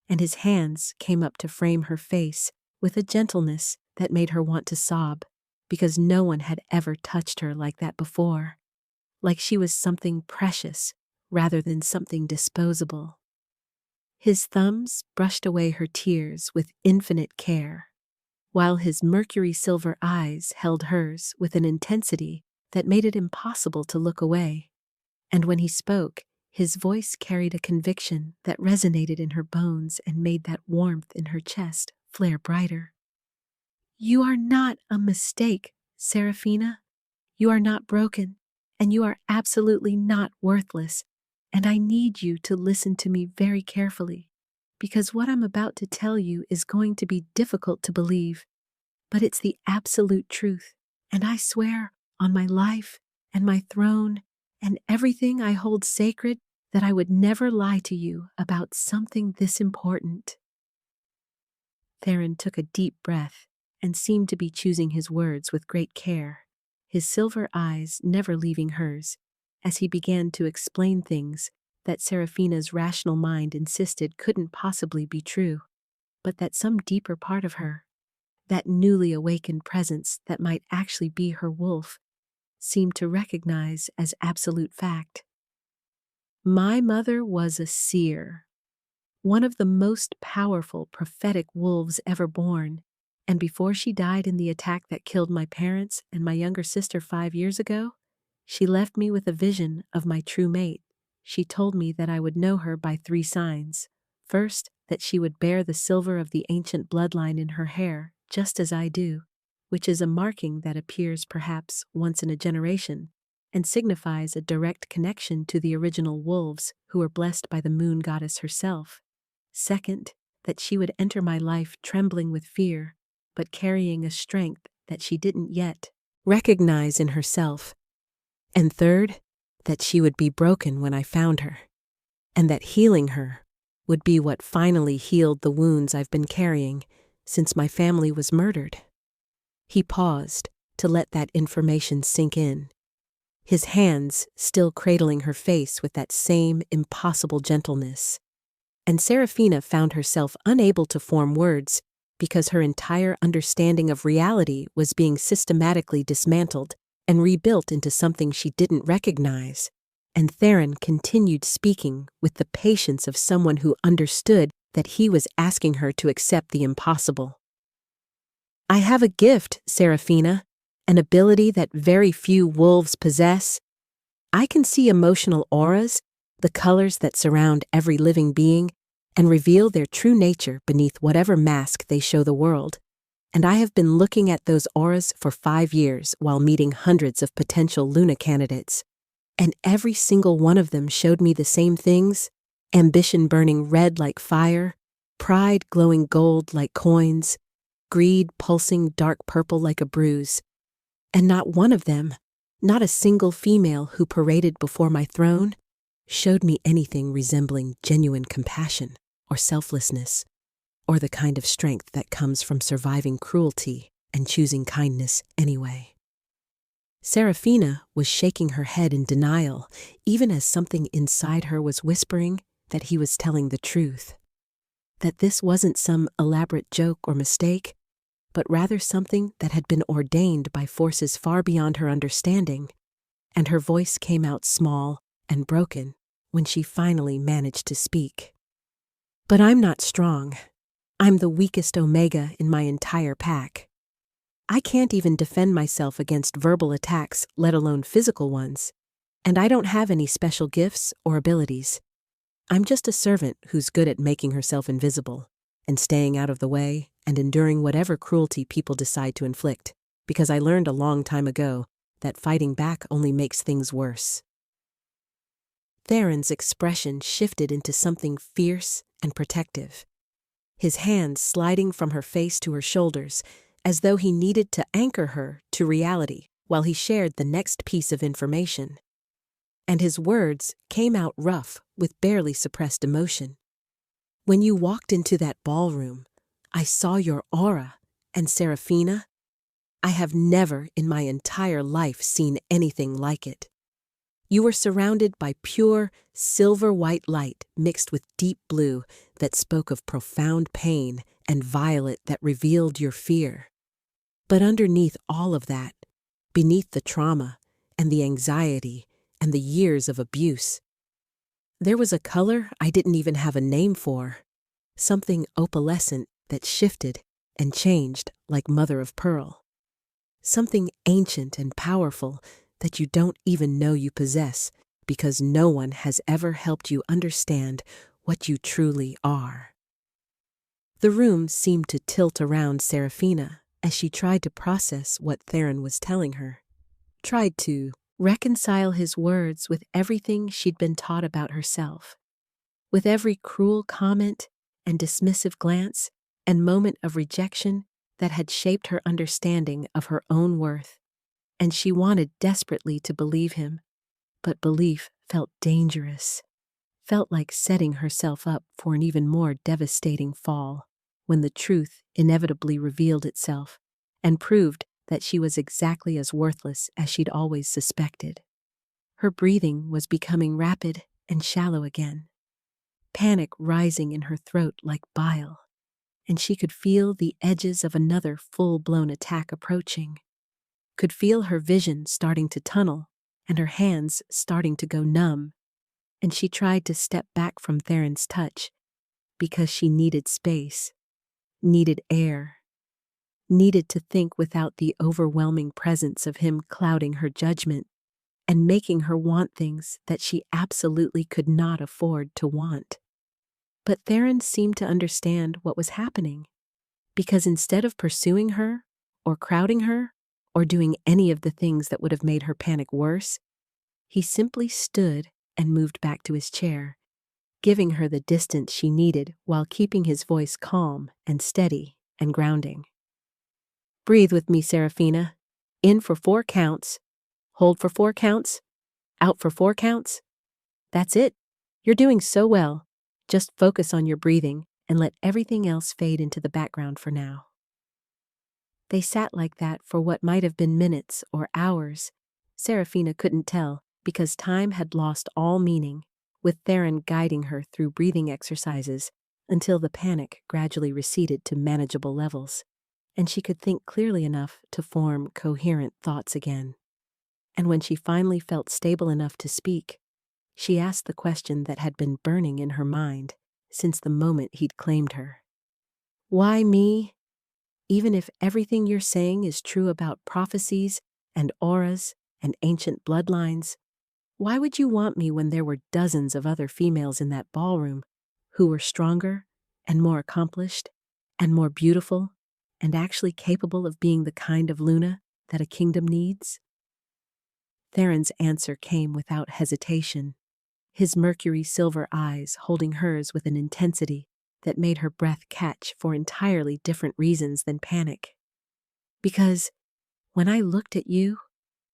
and his hands came up to frame her face with a gentleness that made her want to sob, because no one had ever touched her like that before, like she was something precious rather than something disposable. His thumbs brushed away her tears with infinite care, while his mercury silver eyes held hers with an intensity that made it impossible to look away. And when he spoke, his voice carried a conviction that resonated in her bones and made that warmth in her chest flare brighter. "You are not a mistake, Serafina. You are not broken, and you are absolutely not worthless. And I need you to listen to me very carefully, because what I'm about to tell you is going to be difficult to believe, but it's the absolute truth, and I swear on my life and my throne and everything I hold sacred that I would never lie to you about something this important." Theron took a deep breath and seemed to be choosing his words with great care, his silver eyes never leaving hers, as he began to explain things that Serafina's rational mind insisted couldn't possibly be true, but that some deeper part of her, that newly awakened presence that might actually be her wolf, seemed to recognize as absolute fact. My mother was a seer, one of the most powerful prophetic wolves ever born, and before she died in the attack that killed my parents and my younger sister 5 years ago, she left me with a vision of my true mate. She told me that I would know her by 3 signs. First, that she would bear the silver of the ancient bloodline in her hair, just as I do, which is a marking that appears perhaps once in a generation, and signifies a direct connection to the original wolves who were blessed by the moon goddess herself. Second, that she would enter my life trembling with fear, but carrying a strength that she didn't yet recognize in herself. And third, that she would be broken when I found her, and that healing her would be what finally healed the wounds I've been carrying since my family was murdered. He paused to let that information sink in, his hands still cradling her face with that same impossible gentleness. And Serafina found herself unable to form words because her entire understanding of reality was being systematically dismantled and rebuilt into something she didn't recognize. And Theron continued speaking with the patience of someone who understood that he was asking her to accept the impossible. "I have a gift, Serafina, an ability that very few wolves possess. I can see emotional auras, the colors that surround every living being, and reveal their true nature beneath whatever mask they show the world. And I have been looking at those auras for 5 years while meeting hundreds of potential Luna candidates. And every single one of them showed me the same things: ambition burning red like fire, pride glowing gold like coins, greed pulsing dark purple like a bruise. And not one of them, not a single female who paraded before my throne, showed me anything resembling genuine compassion or selflessness, or the kind of strength that comes from surviving cruelty and choosing kindness anyway." Serafina was shaking her head in denial, even as something inside her was whispering that he was telling the truth, that this wasn't some elaborate joke or mistake, but rather something that had been ordained by forces far beyond her understanding. And her voice came out small and broken when she finally managed to speak. "But I'm not strong. I'm the weakest Omega in my entire pack. I can't even defend myself against verbal attacks, let alone physical ones. And I don't have any special gifts or abilities. I'm just a servant who's good at making herself invisible and staying out of the way and enduring whatever cruelty people decide to inflict, because I learned a long time ago that fighting back only makes things worse." Theron's expression shifted into something fierce and protective, his hands sliding from her face to her shoulders, as though he needed to anchor her to reality while he shared the next piece of information. And his words came out rough with barely suppressed emotion. "When you walked into that ballroom, I saw your aura, And Seraphina, I have never in my entire life seen anything like it. You were surrounded by pure, silver-white light mixed with deep blue that spoke of profound pain and violet that revealed your fear. But underneath all of that, beneath the trauma and the anxiety and the years of abuse, there was a color I didn't even have a name for, something opalescent that shifted and changed like mother of pearl. Something ancient and powerful that you don't even know you possess because no one has ever helped you understand what you truly are. The room seemed to tilt around Seraphina as she tried to process what Theron was telling her, tried to reconcile his words with everything she'd been taught about herself, with every cruel comment and dismissive glance and moment of rejection that had shaped her understanding of her own worth. And she wanted desperately to believe him, but belief felt dangerous, felt like setting herself up for an even more devastating fall when the truth inevitably revealed itself and proved that she was exactly as worthless as she'd always suspected. Her breathing was becoming rapid and shallow again, panic rising in her throat like bile, and she could feel the edges of another full-blown attack approaching, could feel her vision starting to tunnel and her hands starting to go numb, and she tried to step back from Theron's touch because she needed space, needed air, needed to think without the overwhelming presence of him clouding her judgment and making her want things that she absolutely could not afford to want. But Theron seemed to understand what was happening, because instead of pursuing her, or crowding her, or doing any of the things that would have made her panic worse, he simply stood and moved back to his chair, giving her the distance she needed while keeping his voice calm and steady and grounding. Breathe with me, Seraphina. In for 4 counts. Hold for 4 counts. Out for 4 counts. That's it. You're doing so well. Just focus on your breathing and let everything else fade into the background for now. They sat like that for what might have been minutes or hours. Seraphina couldn't tell because time had lost all meaning, with Theron guiding her through breathing exercises until the panic gradually receded to manageable levels, and she could think clearly enough to form coherent thoughts again. And when she finally felt stable enough to speak, she asked the question that had been burning in her mind since the moment he'd claimed her. Why me? Even if everything you're saying is true about prophecies and auras and ancient bloodlines, why would you want me when there were dozens of other females in that ballroom who were stronger and more accomplished and more beautiful and actually capable of being the kind of Luna that a kingdom needs? Theron's answer came without hesitation, his mercury silver eyes holding hers with an intensity that made her breath catch for entirely different reasons than panic. Because when I looked at you,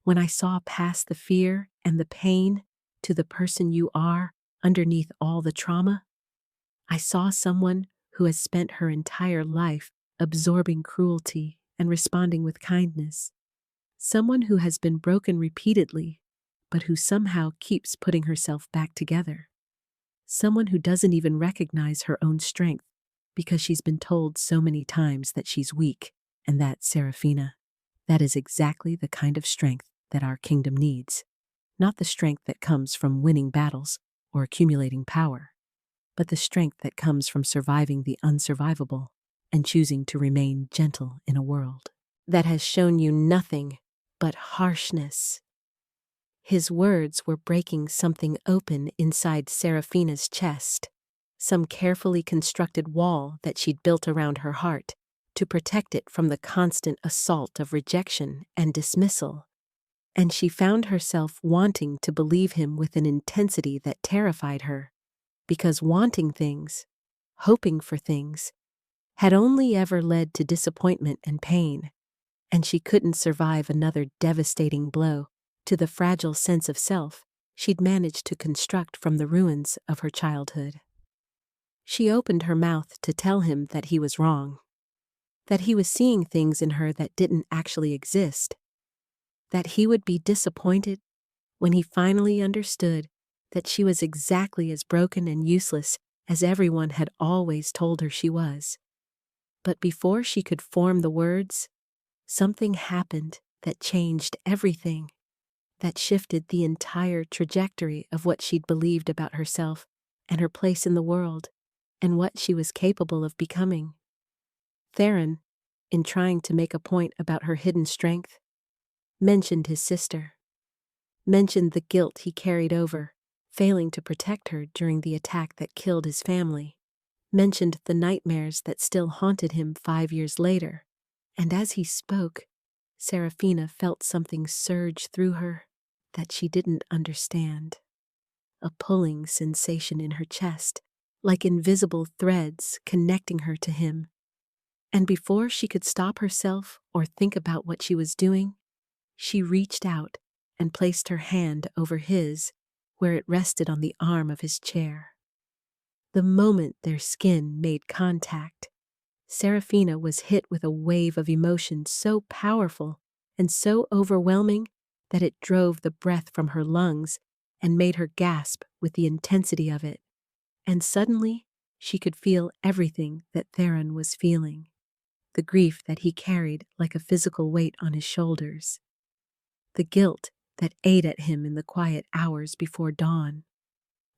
when I saw past the fear and the pain to the person you are underneath all the trauma, I saw someone who has spent her entire life absorbing cruelty and responding with kindness. Someone who has been broken repeatedly, but who somehow keeps putting herself back together. Someone who doesn't even recognize her own strength because she's been told so many times that she's weak, and that, Seraphina, that is exactly the kind of strength that our kingdom needs. Not the strength that comes from winning battles or accumulating power, but the strength that comes from surviving the unsurvivable and choosing to remain gentle in a world that has shown you nothing but harshness. His words were breaking something open inside Seraphina's chest, some carefully constructed wall that she'd built around her heart to protect it from the constant assault of rejection and dismissal. And she found herself wanting to believe him with an intensity that terrified her, because wanting things, hoping for things, had only ever led to disappointment and pain, and she couldn't survive another devastating blow to the fragile sense of self she'd managed to construct from the ruins of her childhood. She opened her mouth to tell him that he was wrong. that he was seeing things in her that didn't actually exist, that he would be disappointed when he finally understood that she was exactly as broken and useless as everyone had always told her she was. But before she could form the words, something happened that changed everything, that shifted the entire trajectory of what she'd believed about herself and her place in the world, and what she was capable of becoming. Theron, in trying to make a point about her hidden strength, mentioned his sister, mentioned the guilt he carried over, failing to protect her during the attack that killed his family, mentioned the nightmares that still haunted him 5 years later, and as he spoke, Serafina felt something surge through her that she didn't understand. A pulling sensation in her chest, like invisible threads connecting her to him. And before she could stop herself or think about what she was doing, she reached out and placed her hand over his, where it rested on the arm of his chair. The moment their skin made contact, Serafina was hit with a wave of emotion so powerful and so overwhelming that it drove the breath from her lungs and made her gasp with the intensity of it. And suddenly, she could feel everything that Theron was feeling, the grief that he carried like a physical weight on his shoulders, the guilt that ate at him in the quiet hours before dawn,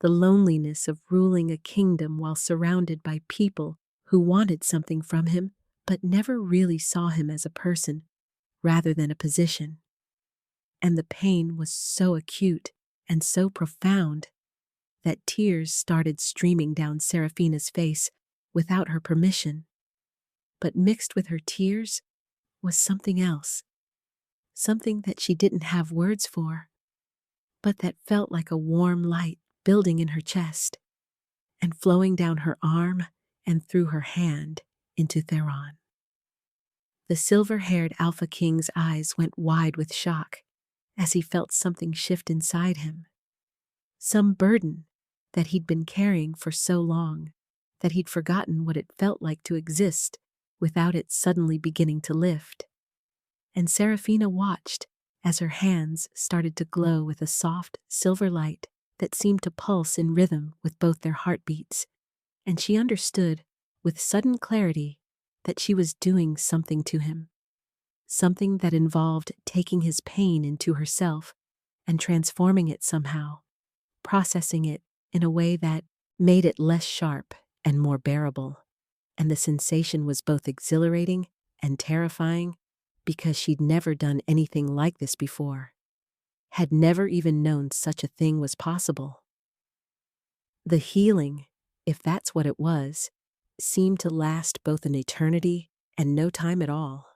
the loneliness of ruling a kingdom while surrounded by people who wanted something from him but never really saw him as a person rather than a position. And the pain was so acute and so profound that tears started streaming down Serafina's face without her permission. But mixed with her tears was something else, something that she didn't have words for, but that felt like a warm light building in her chest and flowing down her arm and through her hand into Theron. The silver-haired Alpha King's eyes went wide with shock as he felt something shift inside him. Some burden that he'd been carrying for so long that he'd forgotten what it felt like to exist without it suddenly beginning to lift. And Serafina watched as her hands started to glow with a soft, silver light that seemed to pulse in rhythm with both their heartbeats, and she understood, with sudden clarity, that she was doing something to him, something that involved taking his pain into herself and transforming it somehow, processing it in a way that made it less sharp and more bearable. And the sensation was both exhilarating and terrifying because she'd never done anything like this before, had never even known such a thing was possible. The healing, if that's what it was, seemed to last both an eternity and no time at all.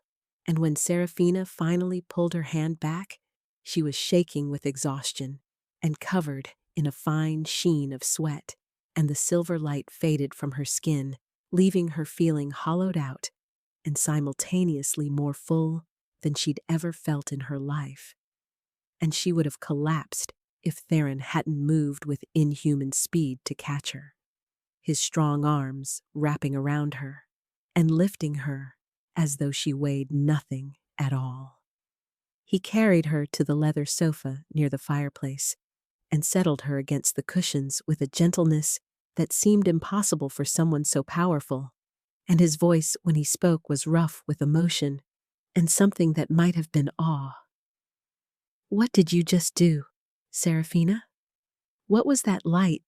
And when Serafina finally pulled her hand back, she was shaking with exhaustion and covered in a fine sheen of sweat, and the silver light faded from her skin, leaving her feeling hollowed out and simultaneously more full than she'd ever felt in her life. And she would have collapsed if Theron hadn't moved with inhuman speed to catch her, his strong arms wrapping around her and lifting her as though she weighed nothing at all. He carried her to the leather sofa near the fireplace and settled her against the cushions with a gentleness that seemed impossible for someone so powerful, and his voice when he spoke was rough with emotion and something that might have been awe. "What did you just do, Serafina? What was that light?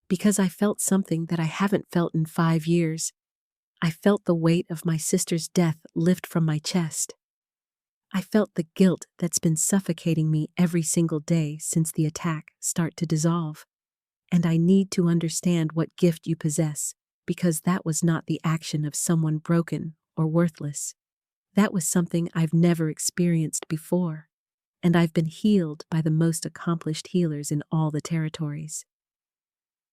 Because I felt something that I haven't felt in 5 years. I felt the weight of my sister's death lift from my chest. I felt the guilt that's been suffocating me every single day since the attack start to dissolve. And I need to understand what gift you possess, because that was not the action of someone broken or worthless. That was something I've never experienced before, and I've been healed by the most accomplished healers in all the territories."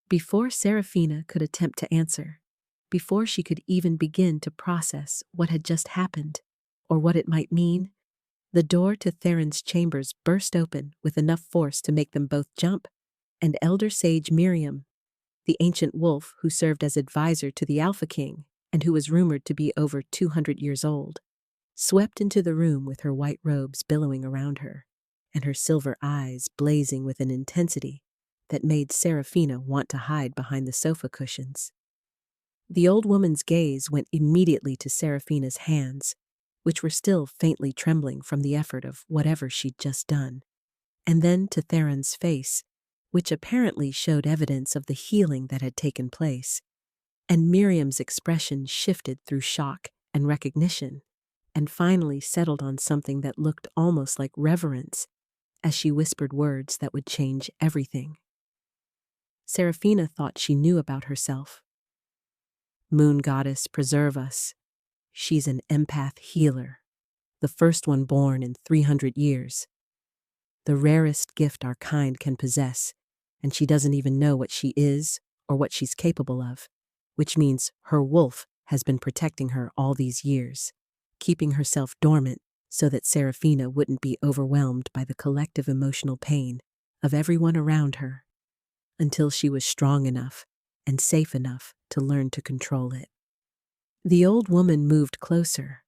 Before Serafina could attempt to answer, before she could even begin to process what had just happened, or what it might mean, the door to Theron's chambers burst open with enough force to make them both jump, and Elder Sage Miriam, the ancient wolf who served as advisor to the Alpha King, and who was rumored to be over 200 years old, swept into the room with her white robes billowing around her, and her silver eyes blazing with an intensity that made Seraphina want to hide behind the sofa cushions. The old woman's gaze went immediately to Seraphina's hands, which were still faintly trembling from the effort of whatever she'd just done, and then to Theron's face, which apparently showed evidence of the healing that had taken place, and Miriam's expression shifted through shock and recognition, and finally settled on something that looked almost like reverence as she whispered words that would change everything. Seraphina thought she knew about herself. Moon Goddess, preserve us. She's an empath healer, the first one born in 300 years. The rarest gift our kind can possess, and she doesn't even know what she is or what she's capable of, which means her wolf has been protecting her all these years, keeping herself dormant so that Seraphina wouldn't be overwhelmed by the collective emotional pain of everyone around her, until she was strong enough and safe enough to learn to control it. The old woman moved closer,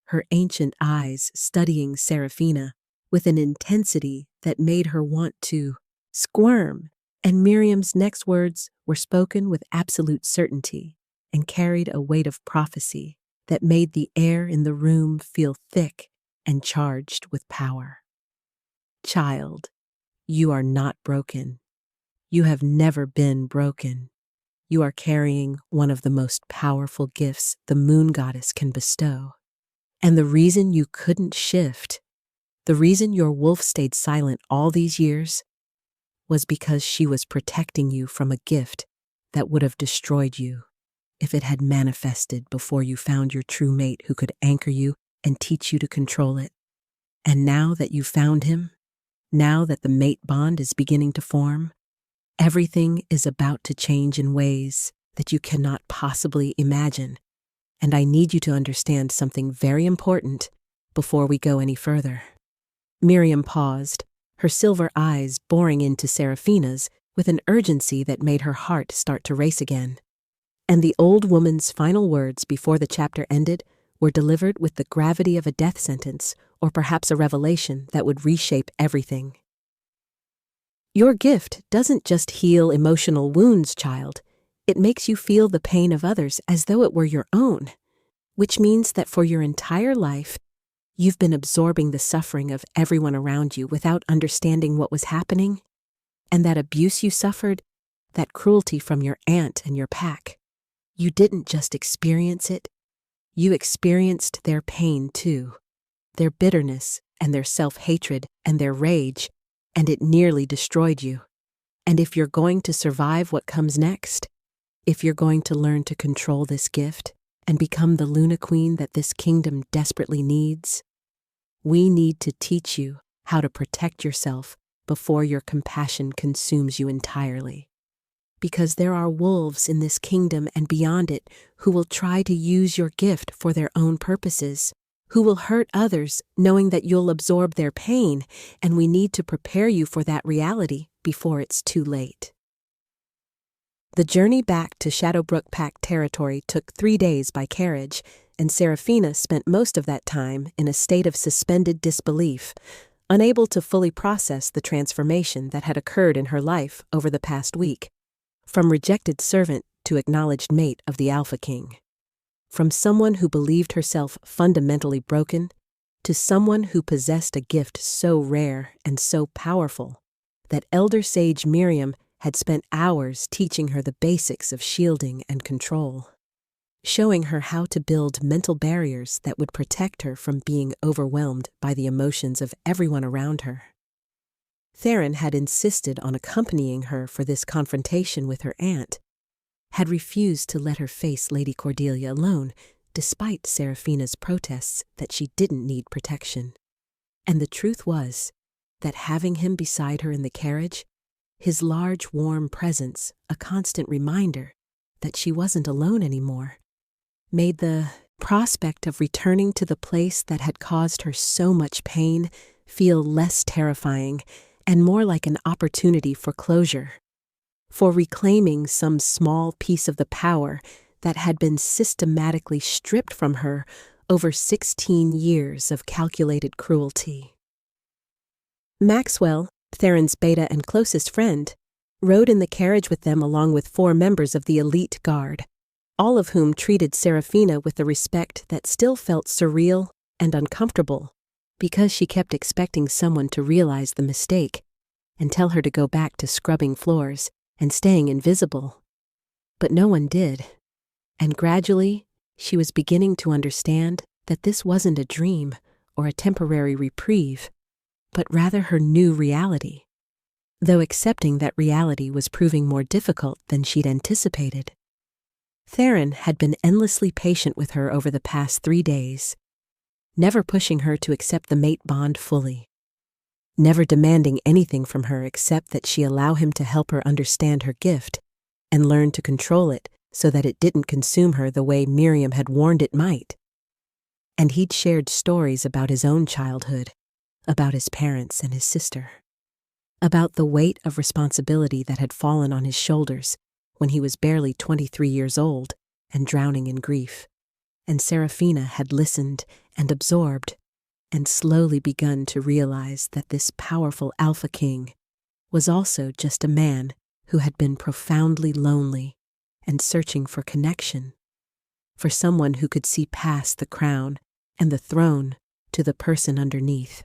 her ancient eyes studying Seraphina with an intensity that made her want to squirm, and Miriam's next words were spoken with absolute certainty and carried a weight of prophecy that made the air in the room feel thick and charged with power. Child, you are not broken. You have never been broken. You are carrying one of the most powerful gifts the Moon Goddess can bestow. And the reason you couldn't shift, the reason your wolf stayed silent all these years, was because she was protecting you from a gift that would have destroyed you if it had manifested before you found your true mate who could anchor you and teach you to control it. And now that you found him, now that the mate bond is beginning to form, everything is about to change in ways that you cannot possibly imagine. And I need you to understand something very important before we go any further. Miriam paused, her silver eyes boring into Seraphina's with an urgency that made her heart start to race again. And the old woman's final words before the chapter ended were delivered with the gravity of a death sentence or perhaps a revelation that would reshape everything. Your gift doesn't just heal emotional wounds, child. It makes you feel the pain of others as though it were your own, which means that for your entire life, you've been absorbing the suffering of everyone around you without understanding what was happening, and that abuse you suffered, that cruelty from your aunt and your pack. You didn't just experience it, you experienced their pain too, their bitterness and their self-hatred and their rage, and it nearly destroyed you. And if you're going to survive what comes next, if you're going to learn to control this gift and become the Luna Queen that this kingdom desperately needs, we need to teach you how to protect yourself before your compassion consumes you entirely. Because there are wolves in this kingdom and beyond it who will try to use your gift for their own purposes, who will hurt others knowing that you'll absorb their pain, and we need to prepare you for that reality before it's too late. The journey back to Shadowbrook Pact territory took 3 days by carriage, and Seraphina spent most of that time in a state of suspended disbelief, unable to fully process the transformation that had occurred in her life over the past week, from rejected servant to acknowledged mate of the Alpha King. From someone who believed herself fundamentally broken to someone who possessed a gift so rare and so powerful that Elder Sage Miriam had spent hours teaching her the basics of shielding and control, showing her how to build mental barriers that would protect her from being overwhelmed by the emotions of everyone around her. Theron had insisted on accompanying her for this confrontation with her aunt, had refused to let her face Lady Cordelia alone, despite Seraphina's protests that she didn't need protection. And the truth was that having him beside her in the carriage, his large, warm presence, a constant reminder that she wasn't alone anymore, made the prospect of returning to the place that had caused her so much pain feel less terrifying and more like an opportunity for closure, for reclaiming some small piece of the power that had been systematically stripped from her over 16 years of calculated cruelty. Maxwell, Theron's beta and closest friend, rode in the carriage with them along with 4 members of the elite guard, all of whom treated Serafina with a respect that still felt surreal and uncomfortable because she kept expecting someone to realize the mistake and tell her to go back to scrubbing floors and staying invisible. But no one did, and gradually she was beginning to understand that this wasn't a dream or a temporary reprieve, but rather her new reality, though accepting that reality was proving more difficult than she'd anticipated. Theron had been endlessly patient with her over the past 3 days, never pushing her to accept the mate bond fully, never demanding anything from her except that she allow him to help her understand her gift and learn to control it so that it didn't consume her the way Miriam had warned it might. And he'd shared stories about his own childhood, about his parents and his sister, about the weight of responsibility that had fallen on his shoulders when he was barely 23 years old and drowning in grief. And Serafina had listened and absorbed and slowly begun to realize that this powerful Alpha King was also just a man who had been profoundly lonely and searching for connection, for someone who could see past the crown and the throne to the person underneath.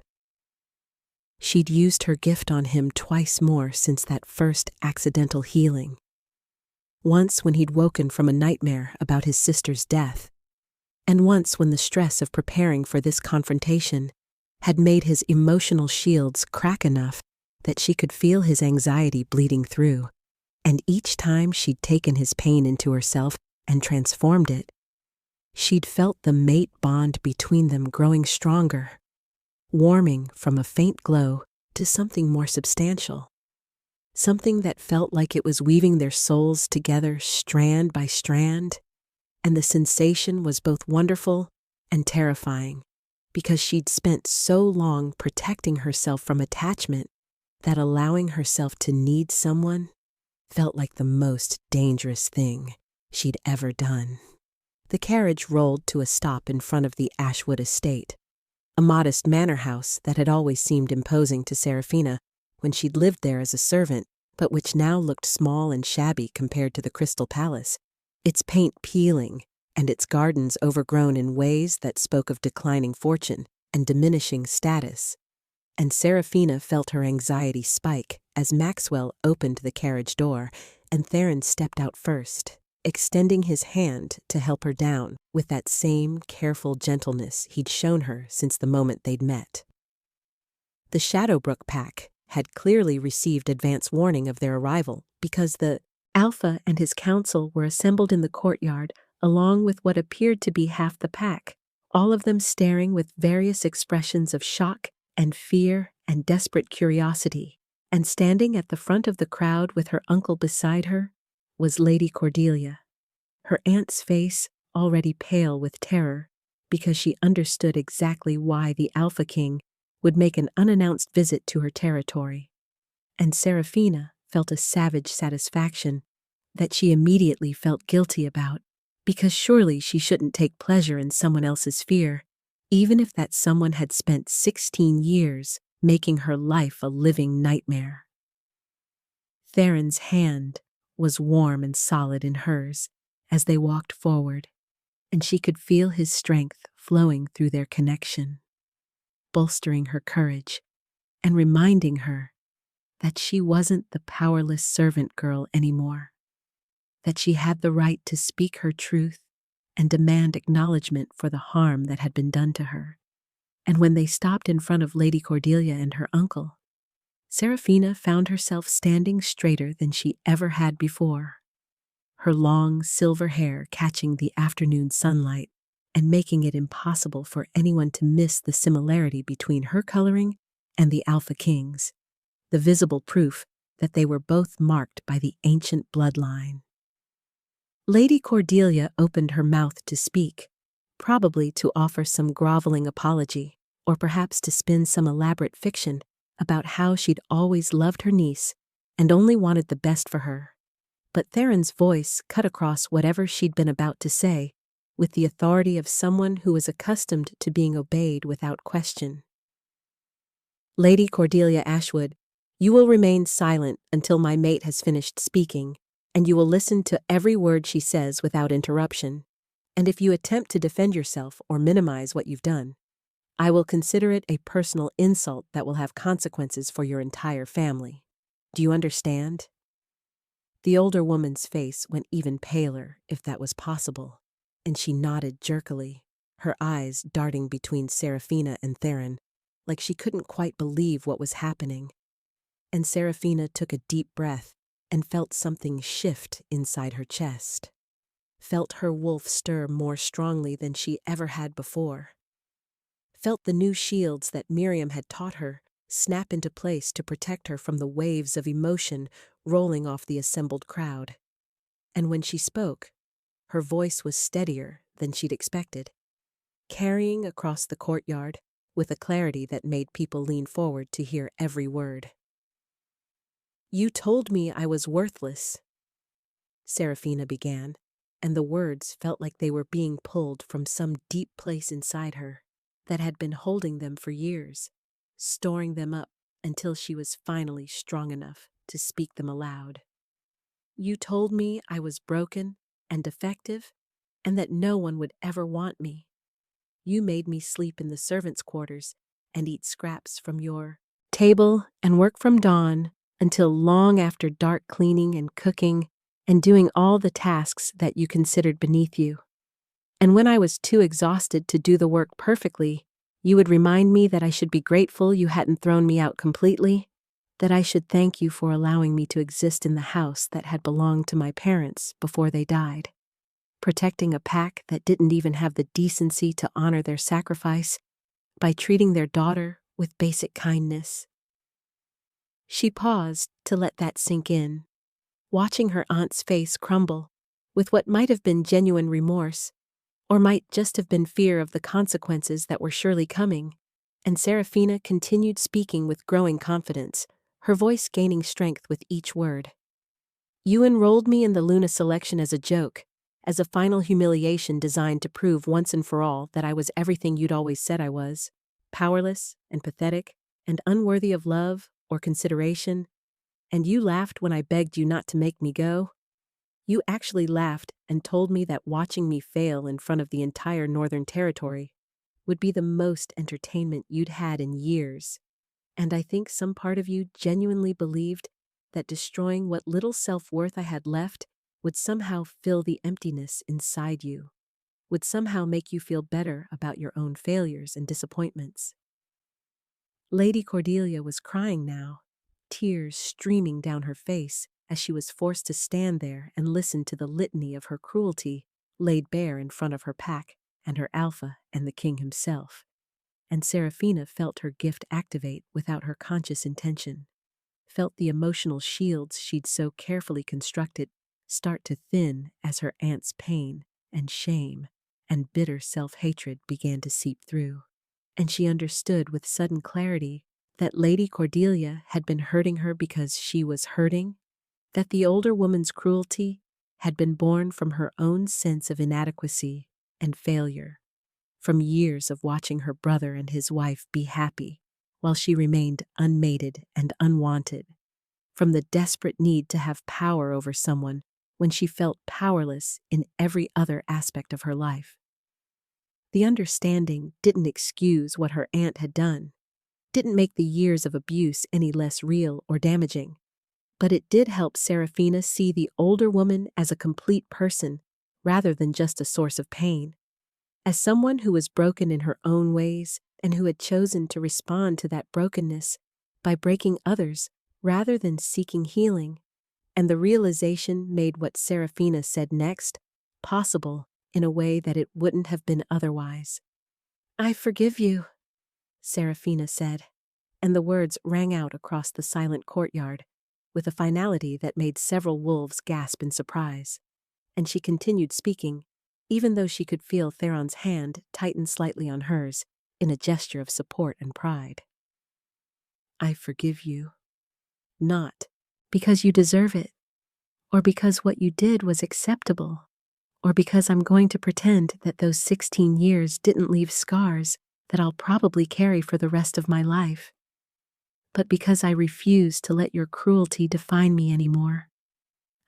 She'd used her gift on him twice more since that first accidental healing. Once when he'd woken from a nightmare about his sister's death, and once when the stress of preparing for this confrontation had made his emotional shields crack enough that she could feel his anxiety bleeding through, and each time she'd taken his pain into herself and transformed it, she'd felt the mate bond between them growing stronger, warming from a faint glow to something more substantial, something that felt like it was weaving their souls together strand by strand, and the sensation was both wonderful and terrifying because she'd spent so long protecting herself from attachment that allowing herself to need someone felt like the most dangerous thing she'd ever done. The carriage rolled to a stop in front of the Ashwood estate, a modest manor house that had always seemed imposing to Serafina when she'd lived there as a servant, but which now looked small and shabby compared to the Crystal Palace, its paint peeling and its gardens overgrown in ways that spoke of declining fortune and diminishing status. And Serafina felt her anxiety spike as Maxwell opened the carriage door and Theron stepped out first, extending his hand to help her down with that same careful gentleness he'd shown her since the moment they'd met. The Shadowbrook pack had clearly received advance warning of their arrival because the Alpha and his council were assembled in the courtyard along with what appeared to be half the pack, all of them staring with various expressions of shock and fear and desperate curiosity, and standing at the front of the crowd with her uncle beside her was Lady Cordelia, her aunt's face already pale with terror because she understood exactly why the Alpha King would make an unannounced visit to her territory, and Serafina felt a savage satisfaction that she immediately felt guilty about, because surely she shouldn't take pleasure in someone else's fear, even if that someone had spent 16 years making her life a living nightmare. Theron's hand was warm and solid in hers as they walked forward, and she could feel his strength flowing through their connection, bolstering her courage and reminding her that she wasn't the powerless servant girl anymore, that she had the right to speak her truth and demand acknowledgement for the harm that had been done to her. And when they stopped in front of Lady Cordelia and her uncle, Serafina found herself standing straighter than she ever had before, her long silver hair catching the afternoon sunlight and making it impossible for anyone to miss the similarity between her coloring and the Alpha King's, the visible proof that they were both marked by the ancient bloodline. Lady Cordelia opened her mouth to speak, probably to offer some groveling apology, or perhaps to spin some elaborate fiction about how she'd always loved her niece and only wanted the best for her. But Theron's voice cut across whatever she'd been about to say, with the authority of someone who was accustomed to being obeyed without question. "Lady Cordelia Ashwood, you will remain silent until my mate has finished speaking, and you will listen to every word she says without interruption. And if you attempt to defend yourself or minimize what you've done, I will consider it a personal insult that will have consequences for your entire family. Do you understand?" The older woman's face went even paler, if that was possible, and she nodded jerkily, her eyes darting between Seraphina and Theron, like she couldn't quite believe what was happening. And Seraphina took a deep breath and felt something shift inside her chest. Felt her wolf stir more strongly than she ever had before. Felt the new shields that Miriam had taught her snap into place to protect her from the waves of emotion rolling off the assembled crowd. And when she spoke, her voice was steadier than she'd expected, carrying across the courtyard with a clarity that made people lean forward to hear every word. "You told me I was worthless," Seraphina began, and the words felt like they were being pulled from some deep place inside her that had been holding them for years, storing them up until she was finally strong enough to speak them aloud. "You told me I was broken and defective, and that no one would ever want me. You made me sleep in the servants' quarters and eat scraps from your table and work from dawn until long after dark, cleaning and cooking and doing all the tasks that you considered beneath you. And when I was too exhausted to do the work perfectly, you would remind me that I should be grateful you hadn't thrown me out completely, that I should thank you for allowing me to exist in the house that had belonged to my parents before they died, protecting a pack that didn't even have the decency to honor their sacrifice by treating their daughter with basic kindness." She paused to let that sink in, watching her aunt's face crumble with what might have been genuine remorse, or might just have been fear of the consequences that were surely coming, and Seraphina continued speaking with growing confidence, her voice gaining strength with each word. "You enrolled me in the Luna selection as a joke, as a final humiliation designed to prove once and for all that I was everything you'd always said I was, powerless and pathetic and unworthy of love or consideration, and you laughed when I begged you not to make me go. You actually laughed and told me that watching me fail in front of the entire Northern Territory would be the most entertainment you'd had in years. And I think some part of you genuinely believed that destroying what little self-worth I had left would somehow fill the emptiness inside you, would somehow make you feel better about your own failures and disappointments." Lady Cordelia was crying now, tears streaming down her face as she was forced to stand there and listen to the litany of her cruelty laid bare in front of her pack and her alpha and the king himself. And Seraphina felt her gift activate without her conscious intention, felt the emotional shields she'd so carefully constructed start to thin as her aunt's pain and shame and bitter self-hatred began to seep through. And she understood with sudden clarity that Lady Cordelia had been hurting her because she was hurting, that the older woman's cruelty had been born from her own sense of inadequacy and failure, from years of watching her brother and his wife be happy while she remained unmated and unwanted, from the desperate need to have power over someone when she felt powerless in every other aspect of her life. The understanding didn't excuse what her aunt had done, didn't make the years of abuse any less real or damaging, but it did help Seraphina see the older woman as a complete person rather than just a source of pain, as someone who was broken in her own ways and who had chosen to respond to that brokenness by breaking others rather than seeking healing. And the realization made what Seraphina said next possible in a way that it wouldn't have been otherwise. "I forgive you," Seraphina said, and the words rang out across the silent courtyard with a finality that made several wolves gasp in surprise. And she continued speaking, even though she could feel Theron's hand tighten slightly on hers in a gesture of support and pride. "I forgive you. Not because you deserve it, or because what you did was acceptable, or because I'm going to pretend that those 16 years didn't leave scars that I'll probably carry for the rest of my life, but because I refuse to let your cruelty define me anymore.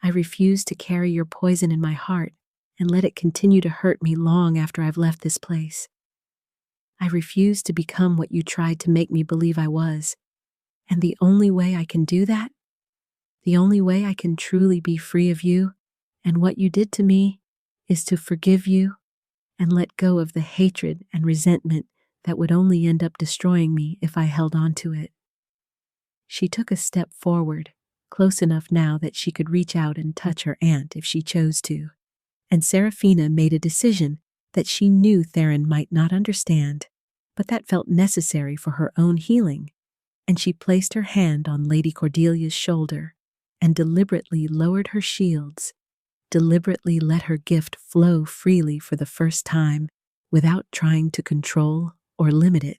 I refuse to carry your poison in my heart and let it continue to hurt me long after I've left this place. I refuse to become what you tried to make me believe I was, and the only way I can do that, the only way I can truly be free of you and what you did to me, is to forgive you and let go of the hatred and resentment that would only end up destroying me if I held on to it. She took a step forward, close enough now that she could reach out and touch her aunt if she chose to, and Seraphina made a decision that she knew Theron might not understand, but that felt necessary for her own healing, and she placed her hand on Lady Cordelia's shoulder and deliberately lowered her shields, deliberately let her gift flow freely for the first time without trying to control or limit it,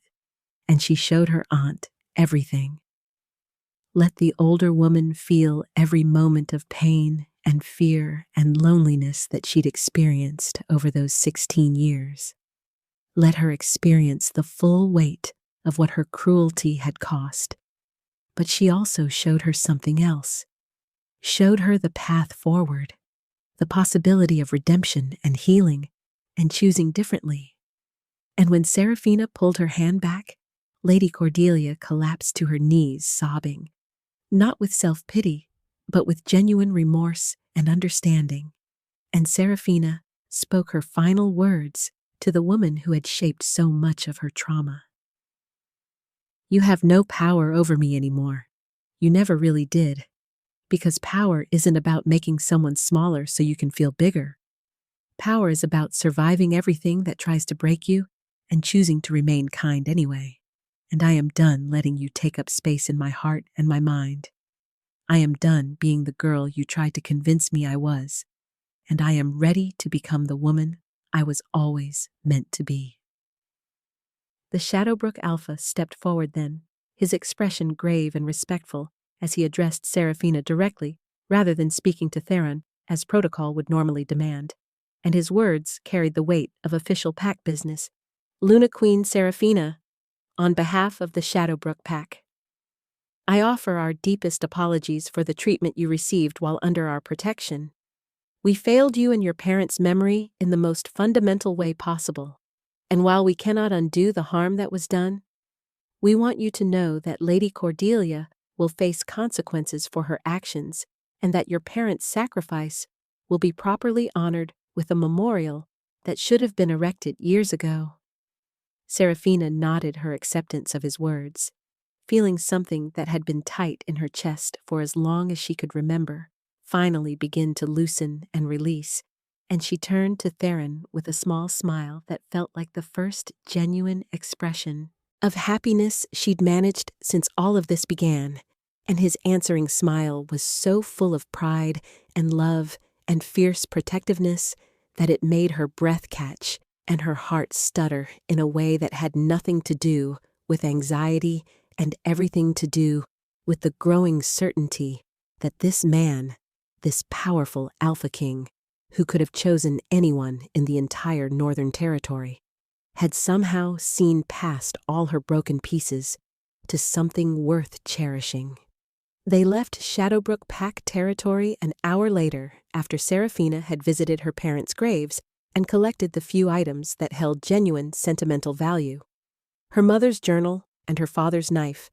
and she showed her aunt everything. Let the older woman feel every moment of pain and fear and loneliness that she'd experienced over those 16 years. Let her experience the full weight of what her cruelty had cost. But she also showed her something else, showed her the path forward, the possibility of redemption and healing and choosing differently. And when Seraphina pulled her hand back, Lady Cordelia collapsed to her knees, sobbing, not with self-pity, but with genuine remorse and understanding. And Seraphina spoke her final words to the woman who had shaped so much of her trauma. You have no power over me anymore. You never really did. Because power isn't about making someone smaller so you can feel bigger. Power is about surviving everything that tries to break you and choosing to remain kind anyway. And I am done letting you take up space in my heart and my mind. I am done being the girl you tried to convince me I was, and I am ready to become the woman I was always meant to be. The Shadowbrook Alpha stepped forward then, his expression grave and respectful as he addressed Seraphina directly rather than speaking to Theron as protocol would normally demand, and his words carried the weight of official pack business. Luna Queen Seraphina, on behalf of the Shadowbrook Pack, I offer our deepest apologies for the treatment you received while under our protection. We failed you and your parents' memory in the most fundamental way possible, and while we cannot undo the harm that was done, we want you to know that Lady Cordelia will face consequences for her actions and that your parents' sacrifice will be properly honored with a memorial that should have been erected years ago. Seraphina nodded her acceptance of his words, feeling something that had been tight in her chest for as long as she could remember finally begin to loosen and release, and she turned to Theron with a small smile that felt like the first genuine expression of happiness she'd managed since all of this began, and his answering smile was so full of pride and love and fierce protectiveness that it made her breath catch and her heart stutter in a way that had nothing to do with anxiety and everything to do with the growing certainty that this man, this powerful Alpha King, who could have chosen anyone in the entire Northern Territory, had somehow seen past all her broken pieces to something worth cherishing. They left Shadowbrook Pack territory an hour later after Seraphina had visited her parents' graves and collected the few items that held genuine sentimental value. Her mother's journal and her father's knife,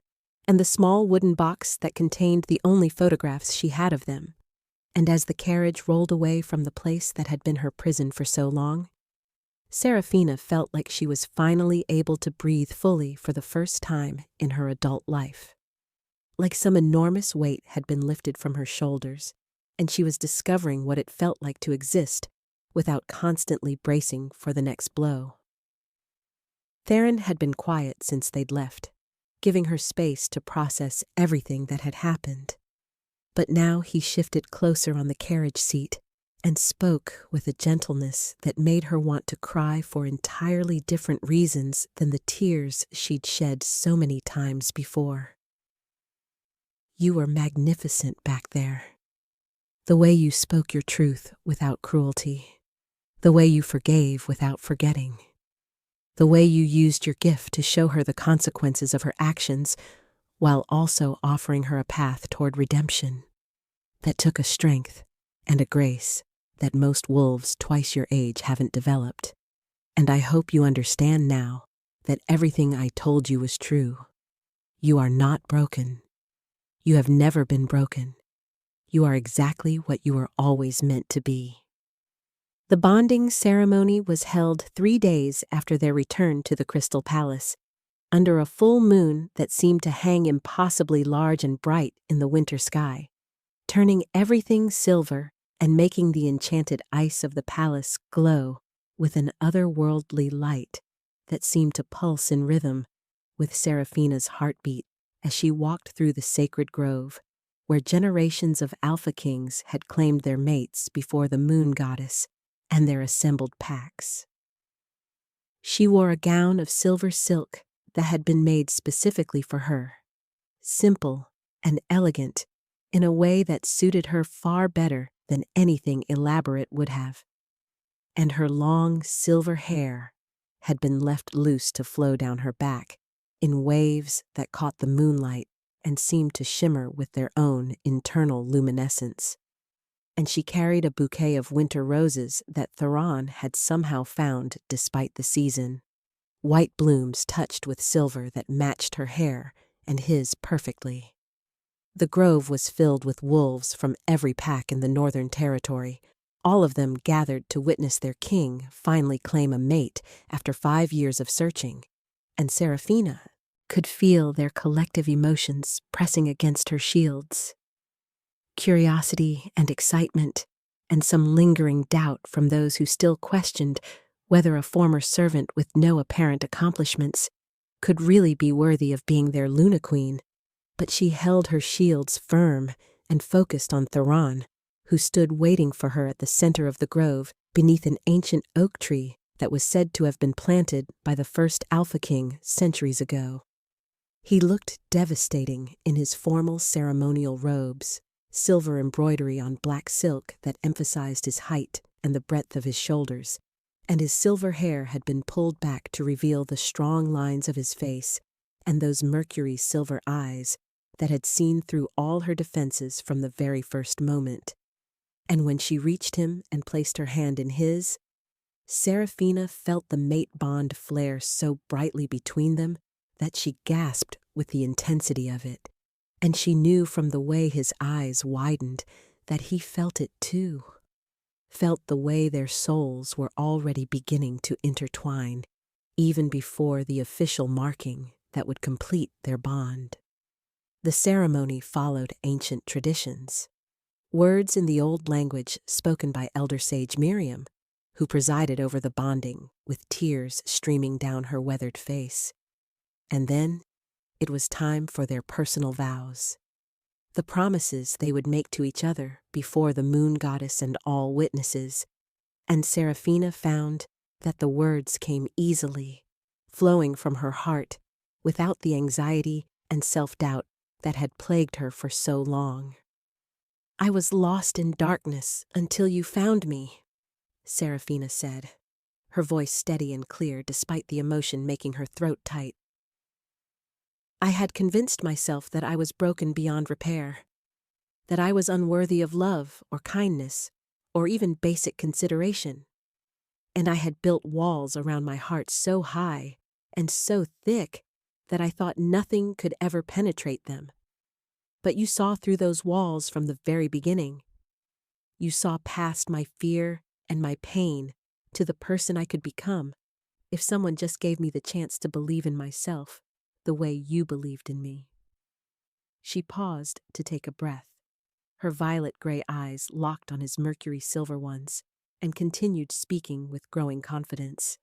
and the small wooden box that contained the only photographs she had of them. And as the carriage rolled away from the place that had been her prison for so long, Seraphina felt like she was finally able to breathe fully for the first time in her adult life. Like some enormous weight had been lifted from her shoulders, and she was discovering what it felt like to exist without constantly bracing for the next blow. Theron had been quiet since they'd left, giving her space to process everything that had happened. But now he shifted closer on the carriage seat and spoke with a gentleness that made her want to cry for entirely different reasons than the tears she'd shed so many times before. You were magnificent back there. The way you spoke your truth without cruelty. The way you forgave without forgetting. The way you used your gift to show her the consequences of her actions while also offering her a path toward redemption. That took a strength and a grace that most wolves twice your age haven't developed. And I hope you understand now that everything I told you was true. You are not broken. You have never been broken. You are exactly what you were always meant to be. The bonding ceremony was held 3 days after their return to the Crystal Palace, under a full moon that seemed to hang impossibly large and bright in the winter sky, turning everything silver and making the enchanted ice of the palace glow with an otherworldly light that seemed to pulse in rhythm with Seraphina's heartbeat as she walked through the sacred grove, where generations of Alpha Kings had claimed their mates before the Moon Goddess and their assembled packs. She wore a gown of silver silk that had been made specifically for her, simple and elegant in a way that suited her far better than anything elaborate would have. And her long silver hair had been left loose to flow down her back in waves that caught the moonlight and seemed to shimmer with their own internal luminescence. And she carried a bouquet of winter roses that Theron had somehow found despite the season, white blooms touched with silver that matched her hair and his perfectly. The grove was filled with wolves from every pack in the Northern Territory, all of them gathered to witness their king finally claim a mate after 5 years of searching, and Seraphina could feel their collective emotions pressing against her shields. Curiosity and excitement, and some lingering doubt from those who still questioned whether a former servant with no apparent accomplishments could really be worthy of being their Luna Queen. But she held her shields firm and focused on Theron, who stood waiting for her at the center of the grove beneath an ancient oak tree that was said to have been planted by the first Alpha King centuries ago. He looked devastating in his formal ceremonial robes, silver embroidery on black silk that emphasized his height and the breadth of his shoulders, and his silver hair had been pulled back to reveal the strong lines of his face and those mercury silver eyes that had seen through all her defenses from the very first moment. And when she reached him and placed her hand in his, Seraphina felt the mate bond flare so brightly between them that she gasped with the intensity of it, and she knew from the way his eyes widened that he felt it too, felt the way their souls were already beginning to intertwine, even before the official marking that would complete their bond. The ceremony followed ancient traditions. Words in the old language spoken by Elder Sage Miriam, who presided over the bonding with tears streaming down her weathered face. And then it was time for their personal vows, the promises they would make to each other before the Moon Goddess and all witnesses. And Seraphina found that the words came easily, flowing from her heart, without the anxiety and self-doubt that had plagued her for so long. "I was lost in darkness until you found me," Seraphina said, her voice steady and clear despite the emotion making her throat tight. "I had convinced myself that I was broken beyond repair, that I was unworthy of love or kindness or even basic consideration. And I had built walls around my heart so high and so thick that I thought nothing could ever penetrate them. But you saw through those walls from the very beginning. You saw past my fear and my pain to the person I could become if someone just gave me the chance to believe in myself the way you believed in me." She paused to take a breath, her violet-gray eyes locked on his mercury silver ones, and continued speaking with growing confidence.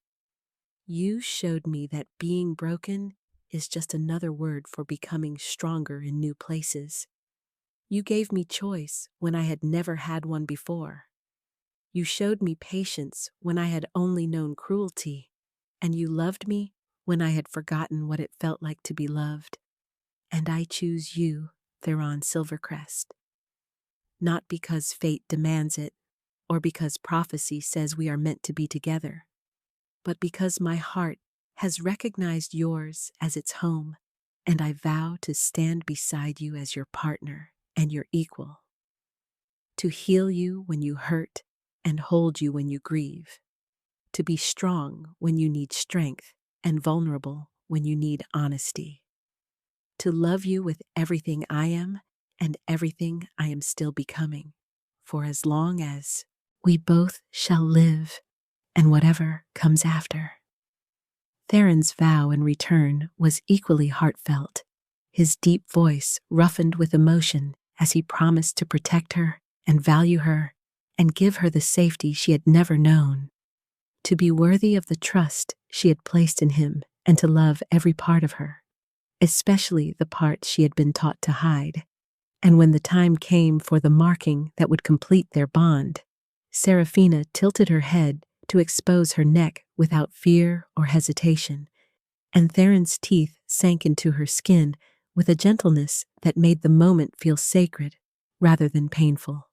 "You showed me that being broken is just another word for becoming stronger in new places. You gave me choice when I had never had one before. You showed me patience when I had only known cruelty, and you loved me when I had forgotten what it felt like to be loved. And I choose you, Theron Silvercrest. not because fate demands it, or because prophecy says we are meant to be together, but because my heart has recognized yours as its home, and I vow to stand beside you as your partner and your equal, to heal you when you hurt and hold you when you grieve, to be strong when you need strength and vulnerable when you need honesty, to love you with everything I am and everything I am still becoming, for as long as we both shall live and whatever comes after. Theron's vow in return was equally heartfelt, his deep voice roughened with emotion as he promised to protect her and value her and give her the safety she had never known, to be worthy of the trust she had placed in him and to love every part of her, especially the parts she had been taught to hide. And when the time came for the marking that would complete their bond, Seraphina tilted her head to expose her neck without fear or hesitation, and Theron's teeth sank into her skin with a gentleness that made the moment feel sacred rather than painful.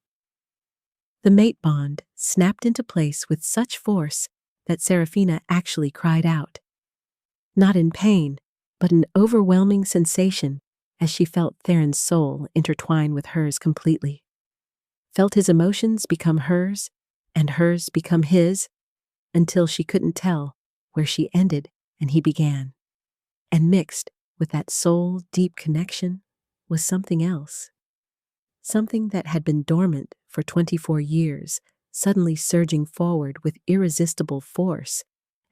The mate bond snapped into place with such force that Seraphina actually cried out, not in pain, but an overwhelming sensation as she felt Theron's soul intertwine with hers completely, felt his emotions become hers and hers become his, until she couldn't tell where she ended and he began. And mixed with that soul-deep connection was something else. Something that had been dormant for 24 years, suddenly surging forward with irresistible force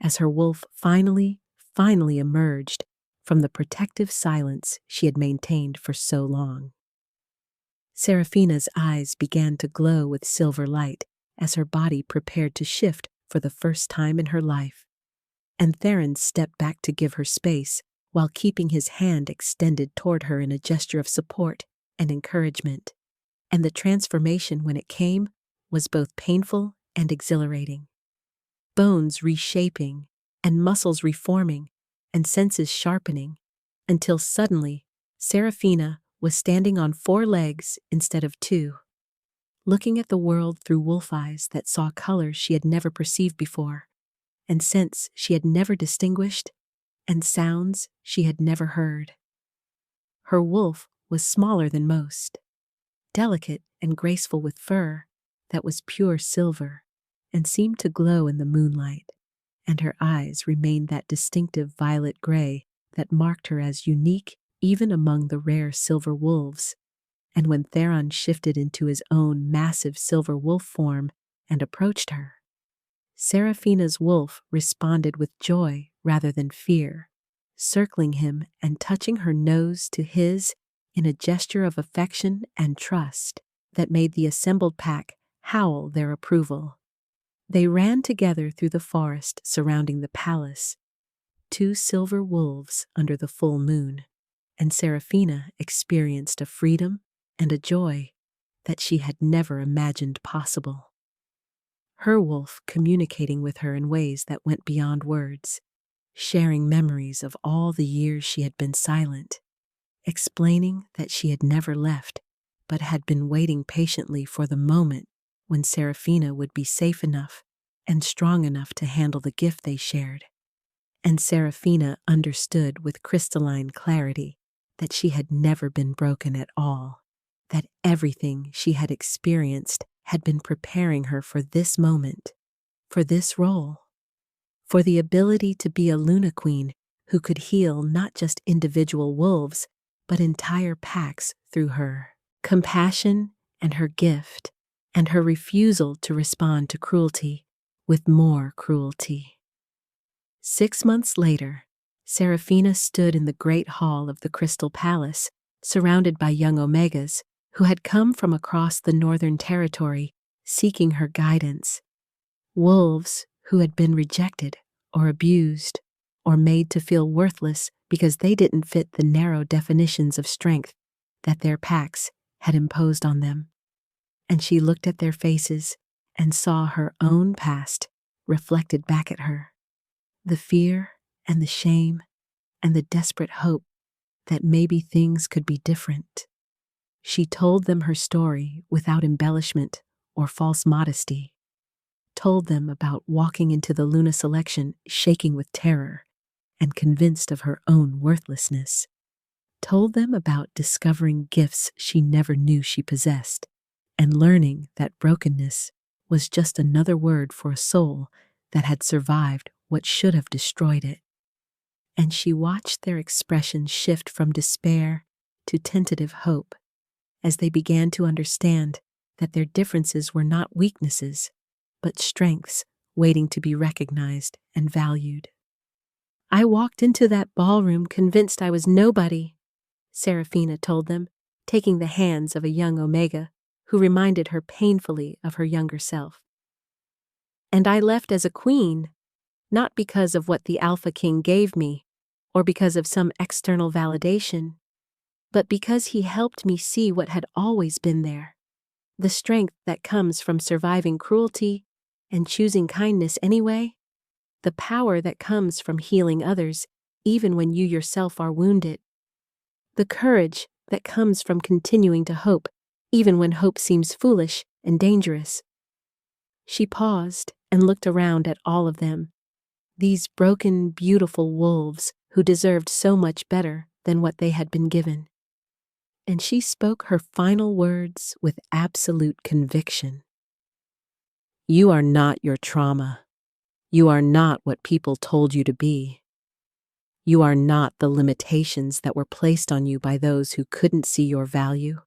as her wolf finally emerged from the protective silence she had maintained for so long. Seraphina's eyes began to glow with silver light as her body prepared to shift for the first time in her life, and Theron stepped back to give her space while keeping his hand extended toward her in a gesture of support and encouragement. And the transformation, when it came, was both painful and exhilarating. Bones reshaping, and muscles reforming, and senses sharpening, until suddenly Seraphina was standing on 4 legs instead of 2, looking at the world through wolf eyes that saw colors she had never perceived before, and scents she had never distinguished, and sounds she had never heard. Her wolf was smaller than most, delicate and graceful with fur that was pure silver and seemed to glow in the moonlight, and her eyes remained that distinctive violet gray that marked her as unique even among the rare silver wolves. And when Theron shifted into his own massive silver wolf form and approached her, Seraphina's wolf responded with joy rather than fear, circling him and touching her nose to his in a gesture of affection and trust that made the assembled pack howl their approval. They ran together through the forest surrounding the palace, 2 silver wolves under the full moon, and Seraphina experienced a freedom and a joy that she had never imagined possible. Her wolf communicating with her in ways that went beyond words, sharing memories of all the years she had been silent, explaining that she had never left, but had been waiting patiently for the moment when Seraphina would be safe enough and strong enough to handle the gift they shared. And Seraphina understood with crystalline clarity that she had never been broken at all, that everything she had experienced had been preparing her for this moment, for this role, for the ability to be a Luna Queen who could heal not just individual wolves, but entire packs through her compassion and her gift, and her refusal to respond to cruelty with more cruelty. 6 months later, Seraphina stood in the great hall of the Crystal Palace, surrounded by young Omegas who had come from across the Northern Territory seeking her guidance, wolves who had been rejected or abused or made to feel worthless because they didn't fit the narrow definitions of strength that their packs had imposed on them. And she looked at their faces and saw her own past reflected back at her, the fear and the shame and the desperate hope that maybe things could be different. She told them her story without embellishment or false modesty, told them about walking into the Luna selection shaking with terror and convinced of her own worthlessness, told them about discovering gifts she never knew she possessed, and learning that brokenness was just another word for a soul that had survived what should have destroyed it. And she watched their expressions shift from despair to tentative hope as they began to understand that their differences were not weaknesses, but strengths waiting to be recognized and valued. "I walked into that ballroom convinced I was nobody," Seraphina told them, taking the hands of a young Omega who reminded her painfully of her younger self. "And I left as a queen, not because of what the Alpha King gave me, or because of some external validation, but because he helped me see what had always been there, the strength that comes from surviving cruelty and choosing kindness anyway, the power that comes from healing others even when you yourself are wounded, the courage that comes from continuing to hope even when hope seems foolish and dangerous." She paused and looked around at all of them, these broken, beautiful wolves who deserved so much better than what they had been given. And she spoke her final words with absolute conviction. "You are not your trauma. You are not what people told you to be. You are not the limitations that were placed on you by those who couldn't see your value.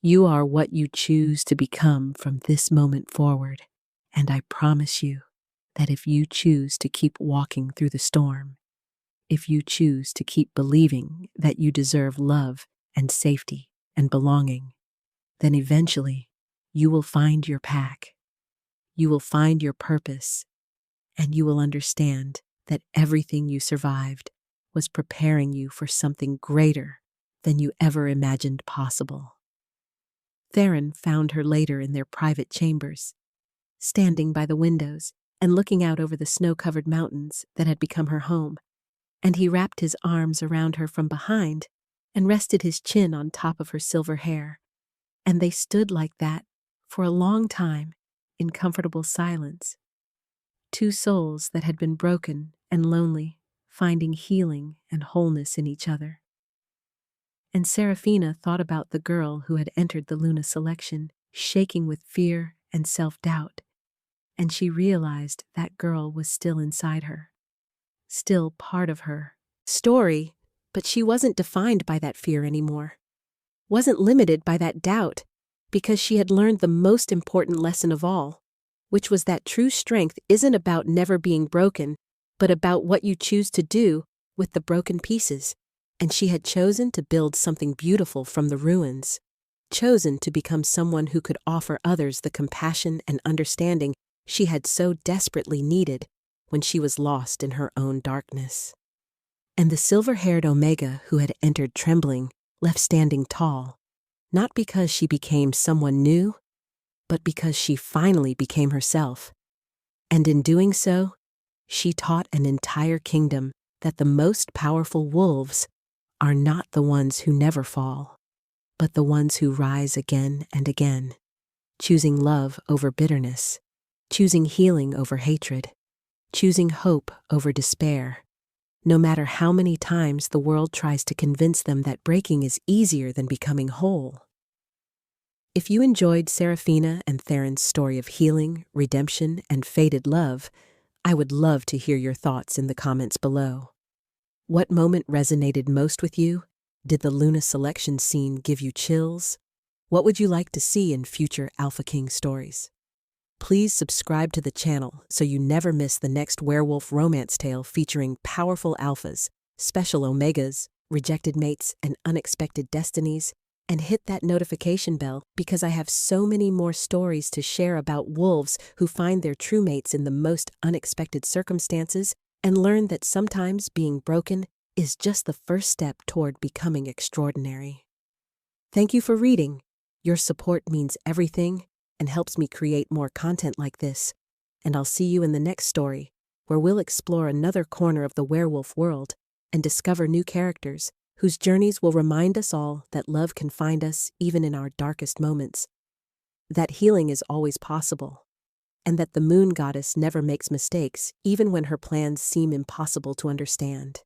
You are what you choose to become from this moment forward, and I promise you that if you choose to keep walking through the storm, if you choose to keep believing that you deserve love and safety and belonging, then eventually you will find your pack, you will find your purpose, and you will understand that everything you survived was preparing you for something greater than you ever imagined possible." Theron found her later in their private chambers, standing by the windows and looking out over the snow-covered mountains that had become her home, and he wrapped his arms around her from behind and rested his chin on top of her silver hair, and they stood like that for a long time in comfortable silence. Two souls that had been broken and lonely, finding healing and wholeness in each other. And Seraphina thought about the girl who had entered the Luna selection, shaking with fear and self-doubt, and she realized that girl was still inside her, still part of her story, but she wasn't defined by that fear anymore, wasn't limited by that doubt, because she had learned the most important lesson of all, which was that true strength isn't about never being broken, but about what you choose to do with the broken pieces. And she had chosen to build something beautiful from the ruins, chosen to become someone who could offer others the compassion and understanding she had so desperately needed when she was lost in her own darkness. And the silver-haired Omega who had entered trembling left standing tall, not because she became someone new, but because she finally became herself. And in doing so, she taught an entire kingdom that the most powerful wolves are not the ones who never fall, but the ones who rise again and again, choosing love over bitterness, choosing healing over hatred, choosing hope over despair, no matter how many times the world tries to convince them that breaking is easier than becoming whole. If you enjoyed Seraphina and Theron's story of healing, redemption, and fated love, I would love to hear your thoughts in the comments below. What moment resonated most with you? Did the Luna selection scene give you chills? What would you like to see in future Alpha King stories? Please subscribe to the channel so you never miss the next werewolf romance tale featuring powerful alphas, special omegas, rejected mates, and unexpected destinies. And hit that notification bell because I have so many more stories to share about wolves who find their true mates in the most unexpected circumstances and learn that sometimes being broken is just the first step toward becoming extraordinary. Thank you for reading. Your support means everything and helps me create more content like this. And I'll see you in the next story, where we'll explore another corner of the werewolf world and discover new characters whose journeys will remind us all that love can find us even in our darkest moments, that healing is always possible, and that the moon goddess never makes mistakes even when her plans seem impossible to understand.